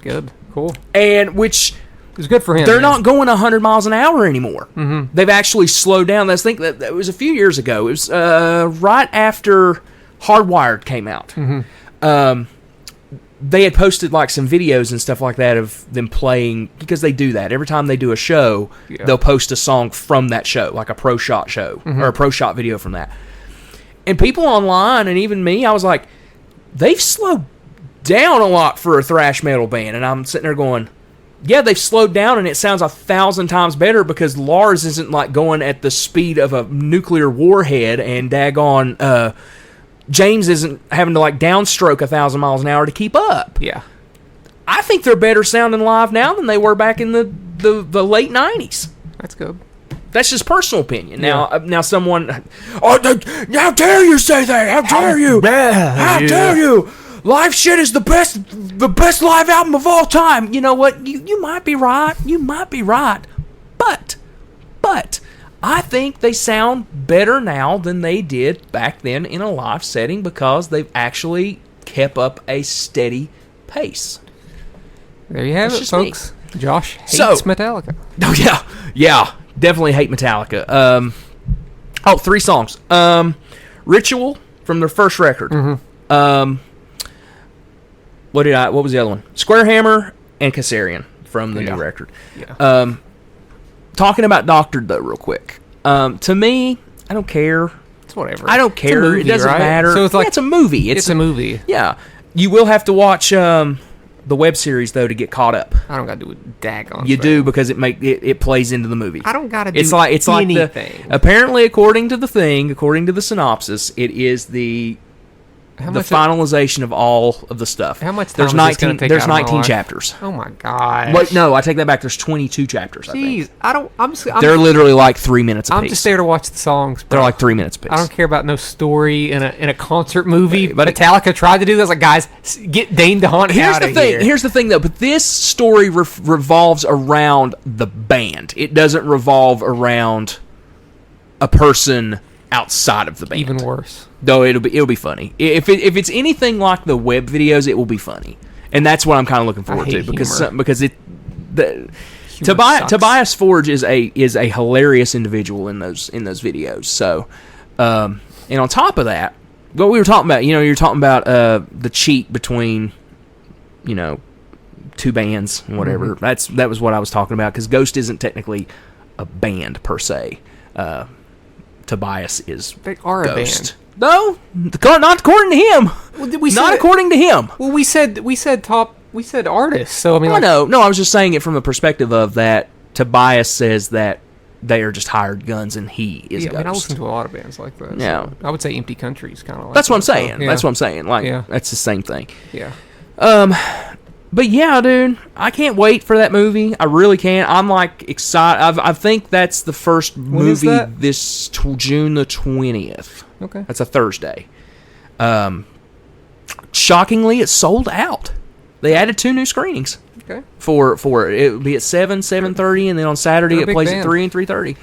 Speaker 2: Good. Cool.
Speaker 1: And which...
Speaker 2: It's good for him.
Speaker 1: They're not going 100 miles an hour anymore. They've actually slowed down. I think that was a few years ago. It was right after Hardwired came out. They had posted like some videos and stuff like that of them playing, because they do that every time they do a show. They'll post a song from that show, like a Pro Shot show or a Pro Shot video from that. And people online and even me, I was like, they've slowed down a lot for a thrash metal band. And I'm sitting there going, yeah, they've slowed down and it sounds 1,000 times better because Lars isn't like going at the speed of a nuclear warhead, and daggone James isn't having to like downstroke 1,000 miles an hour to keep up.
Speaker 2: Yeah.
Speaker 1: I think they're better sounding live now than they were back in the late 90s.
Speaker 2: That's good.
Speaker 1: That's just personal opinion. Now someone, oh, how dare you say that? How dare you? How dare you? Live shit is the best live album of all time. You know what? You might be right. You might be right. But I think they sound better now than they did back then in a live setting because they've actually kept up a steady pace.
Speaker 2: There you have
Speaker 1: That's
Speaker 2: it, folks. Josh hates Metallica.
Speaker 1: Oh, yeah. Definitely hate Metallica. 3 songs. Ritual from their first record.
Speaker 2: Mm-hmm.
Speaker 1: What was the other one? Square Hammer and Kassarian from the new record.
Speaker 2: Yeah.
Speaker 1: Talking about Doctored, though, real quick. To me, I don't care.
Speaker 2: It's whatever.
Speaker 1: I don't care.
Speaker 2: Movie,
Speaker 1: it doesn't matter.
Speaker 2: So it's like
Speaker 1: it's a movie.
Speaker 2: It's a movie.
Speaker 1: Yeah. You will have to watch the web series, though, to get caught up.
Speaker 2: I don't got to do a daggone.
Speaker 1: You do, because it plays into the movie.
Speaker 2: I don't got to do
Speaker 1: it's
Speaker 2: anything.
Speaker 1: Like apparently, according to the synopsis, it is the finalization of all of the stuff.
Speaker 2: How much time
Speaker 1: there's
Speaker 2: is
Speaker 1: 19
Speaker 2: this gonna take
Speaker 1: there's
Speaker 2: out of my
Speaker 1: 19
Speaker 2: life?
Speaker 1: chapters.
Speaker 2: Oh my god.
Speaker 1: Wait, no, I take that back. There's 22 chapters.
Speaker 2: Jeez,
Speaker 1: I think.
Speaker 2: I'm
Speaker 1: They're literally like 3 minutes apiece.
Speaker 2: I'm just there to watch the songs. Bro.
Speaker 1: They're like 3 minutes apiece.
Speaker 2: I don't care about no story in a concert movie.
Speaker 1: But
Speaker 2: Metallica tried to do this. Like, guys, get Dane DeHaan out of here.
Speaker 1: Here's the thing, though. But this story revolves around the band. It doesn't revolve around a person outside of the band.
Speaker 2: Even worse.
Speaker 1: Though it'll be funny. If it's anything like the web videos, it will be funny, and that's what I'm kind of looking forward to because Tobias Forge is a hilarious individual in those videos. So, and on top of that, what we were talking about, you're talking about the cheat between, two bands and whatever.
Speaker 2: Mm-hmm.
Speaker 1: That was what I was talking about, because Ghost isn't technically a band per se. Tobias is.
Speaker 2: They are
Speaker 1: Ghost.
Speaker 2: a band.
Speaker 1: No, not according to him.
Speaker 2: Well,
Speaker 1: not according to him.
Speaker 2: Well, we said artists. So I mean,
Speaker 1: no. I was just saying it from the perspective of that. Tobias says that they are just hired guns, and he is.
Speaker 2: Yeah,
Speaker 1: Ghost.
Speaker 2: I mean, I listen to a lot of bands like that.
Speaker 1: Yeah,
Speaker 2: so I would say Empty Country is kind of like.
Speaker 1: That's what I'm saying.
Speaker 2: Yeah.
Speaker 1: That's what I'm saying. Like,
Speaker 2: yeah.
Speaker 1: That's the same thing.
Speaker 2: Yeah.
Speaker 1: But yeah, dude, I can't wait for that movie. I really can't. I'm like excited. I think that's the first movie this June the 20th.
Speaker 2: Okay.
Speaker 1: That's a Thursday. Shockingly, it's sold out. They added 2 new screenings.
Speaker 2: Okay.
Speaker 1: For it. It would be at 7, 7:30, and then on Saturday it plays at 3 and 3:30.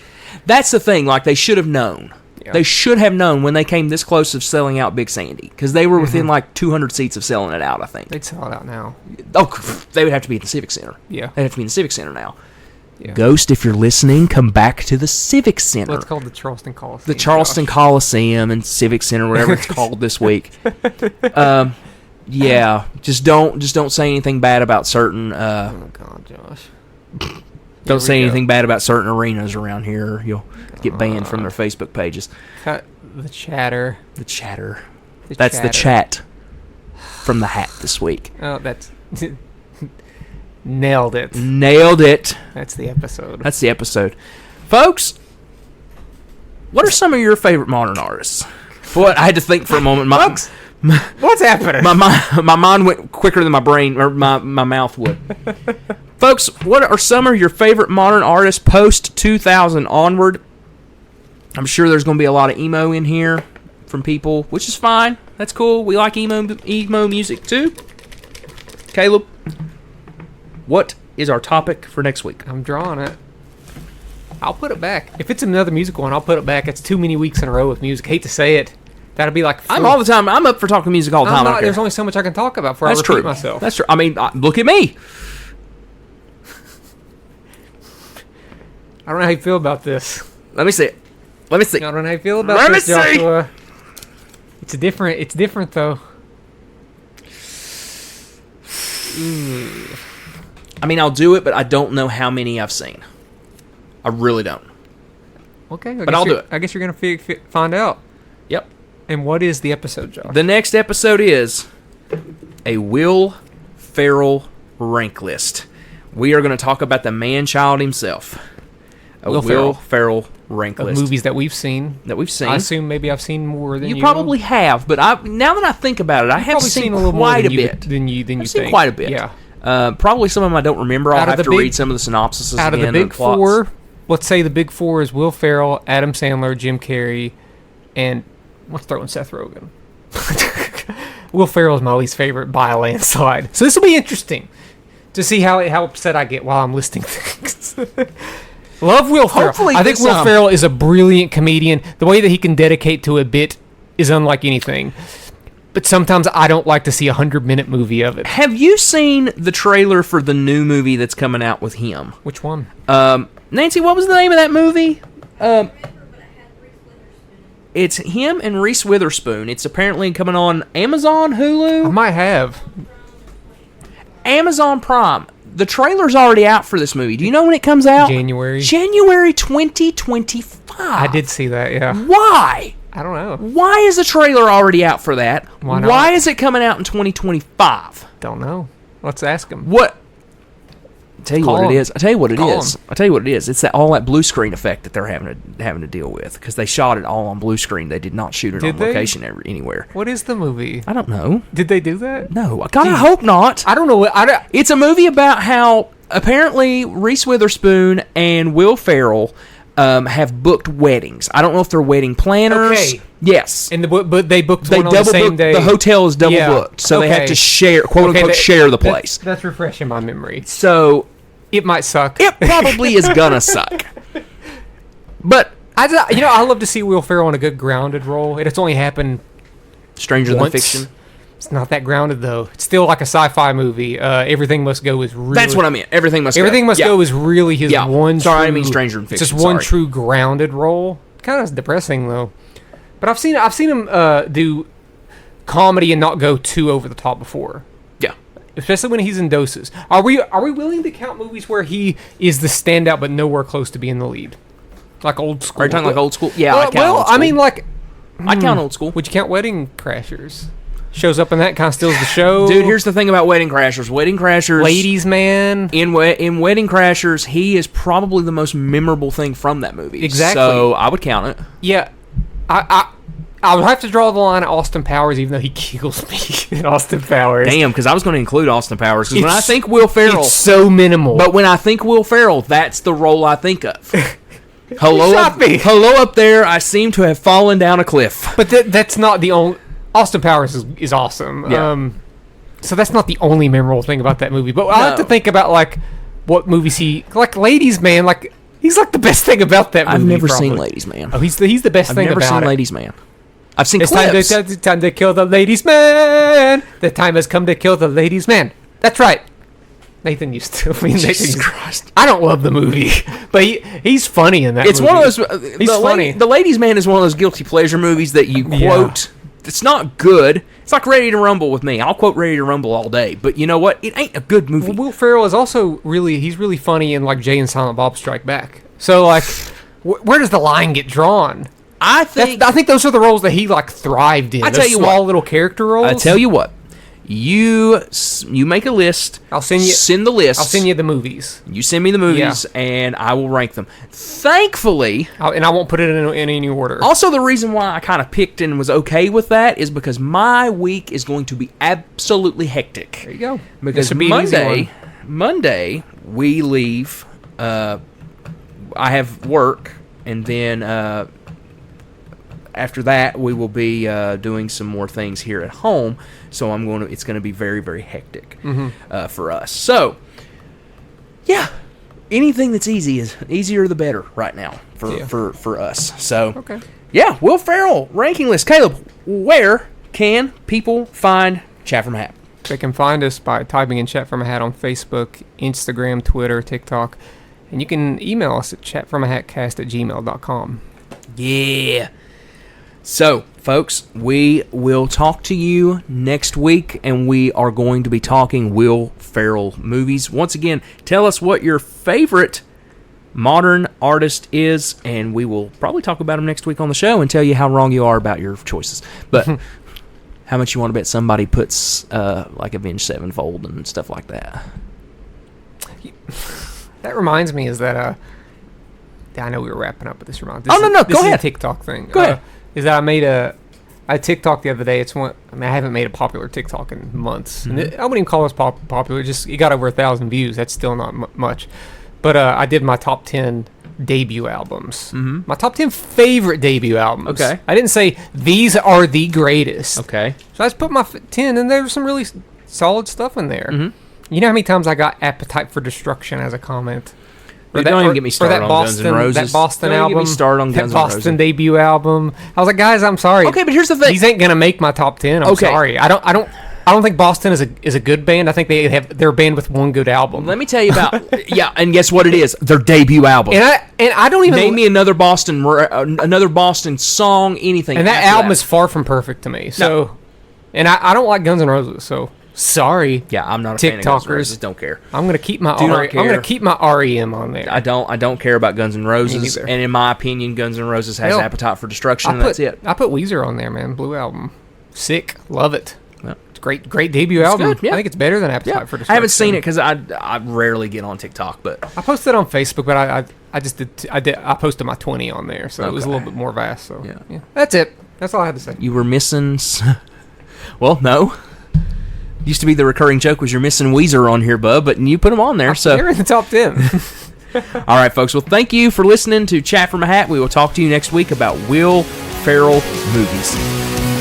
Speaker 1: That's the thing. Like, they should have known. Yeah. They should have known when they came this close of selling out Big Sandy, because they were within like 200 seats of selling it out, I think.
Speaker 2: They'd sell it out now.
Speaker 1: Oh, they would have to be at the Civic Center.
Speaker 2: Yeah.
Speaker 1: They'd have to be in the Civic Center now.
Speaker 2: Yeah.
Speaker 1: Ghost, if you're listening, come back to the Civic Center.
Speaker 2: Well, it's called the Charleston Coliseum.
Speaker 1: The Charleston Coliseum and Civic Center, whatever it's called this week. Yeah, just don't say anything bad about certain.
Speaker 2: Oh God, Josh.
Speaker 1: Don't say anything bad about certain arenas around here. You'll get banned from their Facebook pages.
Speaker 2: Cut the chatter.
Speaker 1: The chatter. That's the chat from the hat this week.
Speaker 2: Oh, that's nailed it.
Speaker 1: Nailed it.
Speaker 2: That's the episode.
Speaker 1: That's the episode, folks. What are some of your favorite modern artists? What, I had to think for a moment.
Speaker 2: Folks, what's happening?
Speaker 1: My mind went quicker than my brain or my mouth would. Folks, what are some of your favorite modern artists post 2000 onward? I'm sure there's going to be a lot of emo in here from people, which is fine. That's cool. We like emo music too. Caleb, what is our topic for next week?
Speaker 2: I'm drawing it. I'll put it back. If it's another musical one, I'll put it back. It's too many weeks in a row with music. Hate to say it. That'll be like...
Speaker 1: I'm all the time. I'm up for talking music all the time.
Speaker 2: There's only so much I can talk about before I repeat myself.
Speaker 1: That's true. I mean, look at me.
Speaker 2: I don't know how you feel about this.
Speaker 1: Let me see.
Speaker 2: I don't know how you feel about this, Joshua. It's different though.
Speaker 1: I mean, I'll do it, but I don't know how many I've seen. I really don't.
Speaker 2: Okay,
Speaker 1: but I'll do it.
Speaker 2: I guess you're gonna find out.
Speaker 1: Yep.
Speaker 2: And what is the episode, Josh?
Speaker 1: The next episode is a Will Ferrell rank list. we are going to talk about the man-child himself, Will Ferrell rank
Speaker 2: of
Speaker 1: list.
Speaker 2: movies that we've seen. I assume maybe I've seen more than you.
Speaker 1: You probably have, but now that I think about it, I have seen
Speaker 2: a little
Speaker 1: quite
Speaker 2: more
Speaker 1: a bit.
Speaker 2: than you
Speaker 1: I've
Speaker 2: think.
Speaker 1: seen quite a bit.
Speaker 2: Yeah.
Speaker 1: Probably some of them I don't remember. I'll have to read some of the synopses
Speaker 2: out
Speaker 1: again.
Speaker 2: Out of the big four, let's say the big four is Will Ferrell, Adam Sandler, Jim Carrey, and let's throw in Seth Rogen. Will Ferrell is my least favorite by a landslide. So this will be interesting to see how upset I get while I'm listing things. Love Will Ferrell.
Speaker 1: Hopefully
Speaker 2: I think Will Ferrell is a brilliant comedian. The way that he can dedicate to a bit is unlike anything. But sometimes I don't like to see a 100-minute movie of it.
Speaker 1: Have you seen the trailer for the new movie that's coming out with him?
Speaker 2: Which one?
Speaker 1: Nancy, what was the name of that movie? It's him and Reese Witherspoon. It's apparently coming on Amazon, Hulu.
Speaker 2: I might have.
Speaker 1: Amazon Prime. The trailer's already out for this movie. Do you know when it comes out?
Speaker 2: January
Speaker 1: 2025.
Speaker 2: I did see that, yeah.
Speaker 1: Why?
Speaker 2: I don't know.
Speaker 1: Why is the trailer already out for that?
Speaker 2: Why not?
Speaker 1: Why is it coming out in 2025?
Speaker 2: Don't know. Let's ask him.
Speaker 1: What? I tell you what it is. It's all that blue screen effect that they're having to deal with because they shot it all on blue screen. They did not shoot it on location anywhere.
Speaker 2: What is the movie?
Speaker 1: I don't know.
Speaker 2: Did they do that?
Speaker 1: No, I kind of hope not.
Speaker 2: I don't know.
Speaker 1: It's a movie about how apparently Reese Witherspoon and Will Ferrell have booked weddings. I don't know if they're wedding planners.
Speaker 2: Okay.
Speaker 1: Yes.
Speaker 2: But they booked one on the same day.
Speaker 1: The hotel is double booked, so they have to share, quote unquote, share the place.
Speaker 2: That's refreshing my memory.
Speaker 1: So
Speaker 2: it might suck.
Speaker 1: It probably is gonna suck. But
Speaker 2: I love to see Will Ferrell in a good grounded role. It's only happened
Speaker 1: Stranger Than Fiction.
Speaker 2: It's not that grounded though. It's still like a sci-fi movie. Everything Must Go is really.
Speaker 1: That's what I meant. Everything Must
Speaker 2: Go is really his one.
Speaker 1: Sorry, I mean Stranger Than Fiction.
Speaker 2: It's just one true grounded role. Kind of depressing though. But I've seen him do comedy and not go too over the top before.
Speaker 1: Yeah,
Speaker 2: especially when he's in doses. Are we willing to count movies where he is the standout but nowhere close to being the lead? Like Old School.
Speaker 1: Are you talking like Old School? Yeah,
Speaker 2: I count Old School. I mean, like
Speaker 1: I count Old School.
Speaker 2: Would you count Wedding Crashers? Shows up in that, kind of steals the show.
Speaker 1: Dude, here's the thing about Wedding Crashers.
Speaker 2: Ladies Man.
Speaker 1: In Wedding Crashers, he is probably the most memorable thing from that movie.
Speaker 2: Exactly.
Speaker 1: So I would count it.
Speaker 2: Yeah, I would have to draw the line at Austin Powers, even though he kills me in Austin Powers.
Speaker 1: Damn, because I was going to include Austin Powers. Because when I think Will Ferrell,
Speaker 2: it's so minimal.
Speaker 1: But when I think Will Ferrell, that's the role I think of. Hello up there. I seem to have fallen down a cliff.
Speaker 2: But that's not the only. Austin Powers is awesome.
Speaker 1: Yeah.
Speaker 2: So that's not the only memorable thing about that movie. But I have to think about like what movies like Ladies Man. Like he's like the best thing about that movie.
Speaker 1: I've never seen Ladies Man.
Speaker 2: Oh, he's the best thing about it.
Speaker 1: I've never seen Ladies Man. I've seen clips.
Speaker 2: It's time to kill the Ladies Man. The time has come to kill the Ladies Man. That's right. Nathan used to.
Speaker 1: Jesus Christ.
Speaker 2: I don't love the movie, but he's funny in that.
Speaker 1: It's
Speaker 2: movie.
Speaker 1: One of those.
Speaker 2: He's funny.
Speaker 1: The Ladies Man is one of those guilty pleasure movies that you quote. It's not good. It's like Ready to Rumble with me. I'll quote Ready to Rumble all day, but you know what? It ain't a good movie.
Speaker 2: Well, Will Ferrell is also he's really funny in like Jay and Silent Bob Strike Back. So like, where does the line get drawn? I think those are the roles that he like thrived in. Small little character roles.
Speaker 1: I tell you what. You make a list. Send the list.
Speaker 2: I'll send you the movies.
Speaker 1: You send me the movies, and I will rank them. Thankfully,
Speaker 2: and I won't put it in any order.
Speaker 1: Also, the reason why I kind of picked and was okay with that is because my week is going to be absolutely hectic.
Speaker 2: There you go.
Speaker 1: Because Monday we leave. I have work, and then after that we will be doing some more things here at home. So it's going to be very, very hectic for us. So, yeah, anything that's easy is easier the better right now for us. So,
Speaker 2: okay.
Speaker 1: Yeah, Will Ferrell ranking list. Caleb, where can people find Chat From a Hat?
Speaker 2: They can find us by typing in Chat From a Hat on Facebook, Instagram, Twitter, TikTok, and you can email us at chatfromahatcast@gmail.com.
Speaker 1: Yeah. So, folks, we will talk to you next week, and we are going to be talking Will Ferrell movies. Once again, tell us what your favorite modern artist is, and we will probably talk about him next week on the show and tell you how wrong you are about your choices. But how much you want to bet somebody puts like Avenged Sevenfold and stuff like that?
Speaker 2: That reminds me is that I know we were wrapping up, but this reminds.
Speaker 1: No,
Speaker 2: this
Speaker 1: go
Speaker 2: is
Speaker 1: ahead.
Speaker 2: A TikTok thing.
Speaker 1: Go ahead.
Speaker 2: Is that I TikTok the other day. It's one. I mean, I haven't made a popular TikTok in months. And I wouldn't even call this popular. Just it got over 1,000 views. That's still not much. But I did my top 10 debut albums. Mm-hmm. My top 10 favorite debut albums.
Speaker 1: Okay.
Speaker 2: I didn't say these are the greatest.
Speaker 1: Okay.
Speaker 2: So I just put my 10, and there was some really solid stuff in there.
Speaker 1: Mm-hmm.
Speaker 2: You know how many times I got "Appetite for Destruction" as a comment?
Speaker 1: Dude, don't even get me started on Guns N' Roses.
Speaker 2: That Boston
Speaker 1: don't
Speaker 2: album.
Speaker 1: Get me started on Guns
Speaker 2: that
Speaker 1: N' Roses.
Speaker 2: Boston debut album. I was like, guys, I'm sorry.
Speaker 1: Okay, but here's the thing.
Speaker 2: These ain't gonna make my top 10. I'm sorry. I don't think Boston is a good band. I think they're a band with one good album.
Speaker 1: Let me tell you about and guess what it is? Their debut album.
Speaker 2: And I don't even
Speaker 1: name me another Boston song, anything.
Speaker 2: And that album is far from perfect to me. So, and I don't like Guns N' Roses. So sorry.
Speaker 1: Yeah, I'm not a fan of Guns N' Roses. Don't care.
Speaker 2: I'm gonna keep my
Speaker 1: I'm
Speaker 2: gonna keep my REM on there.
Speaker 1: I don't care about Guns N' Roses. And in my opinion, Guns N' Roses has Appetite for Destruction, and that's it.
Speaker 2: I put Weezer on there, man. Blue Album, sick, love it.
Speaker 1: Yep.
Speaker 2: It's great debut album.
Speaker 1: Good, yeah.
Speaker 2: I think it's better than Appetite for Destruction.
Speaker 1: I haven't seen it because I rarely get on TikTok, but
Speaker 2: I posted it on Facebook, but I just I posted my 20 on there, so it was a little bit more vast. So yeah, that's it. That's all I had to say.
Speaker 1: You were missing. Well, no. Used to be the recurring joke was you're missing Weezer on here, bub, but you put them on there. So
Speaker 2: they're in the top 10.
Speaker 1: All right, folks. Well, thank you for listening to Chat from a Hat. We will talk to you next week about Will Ferrell movies.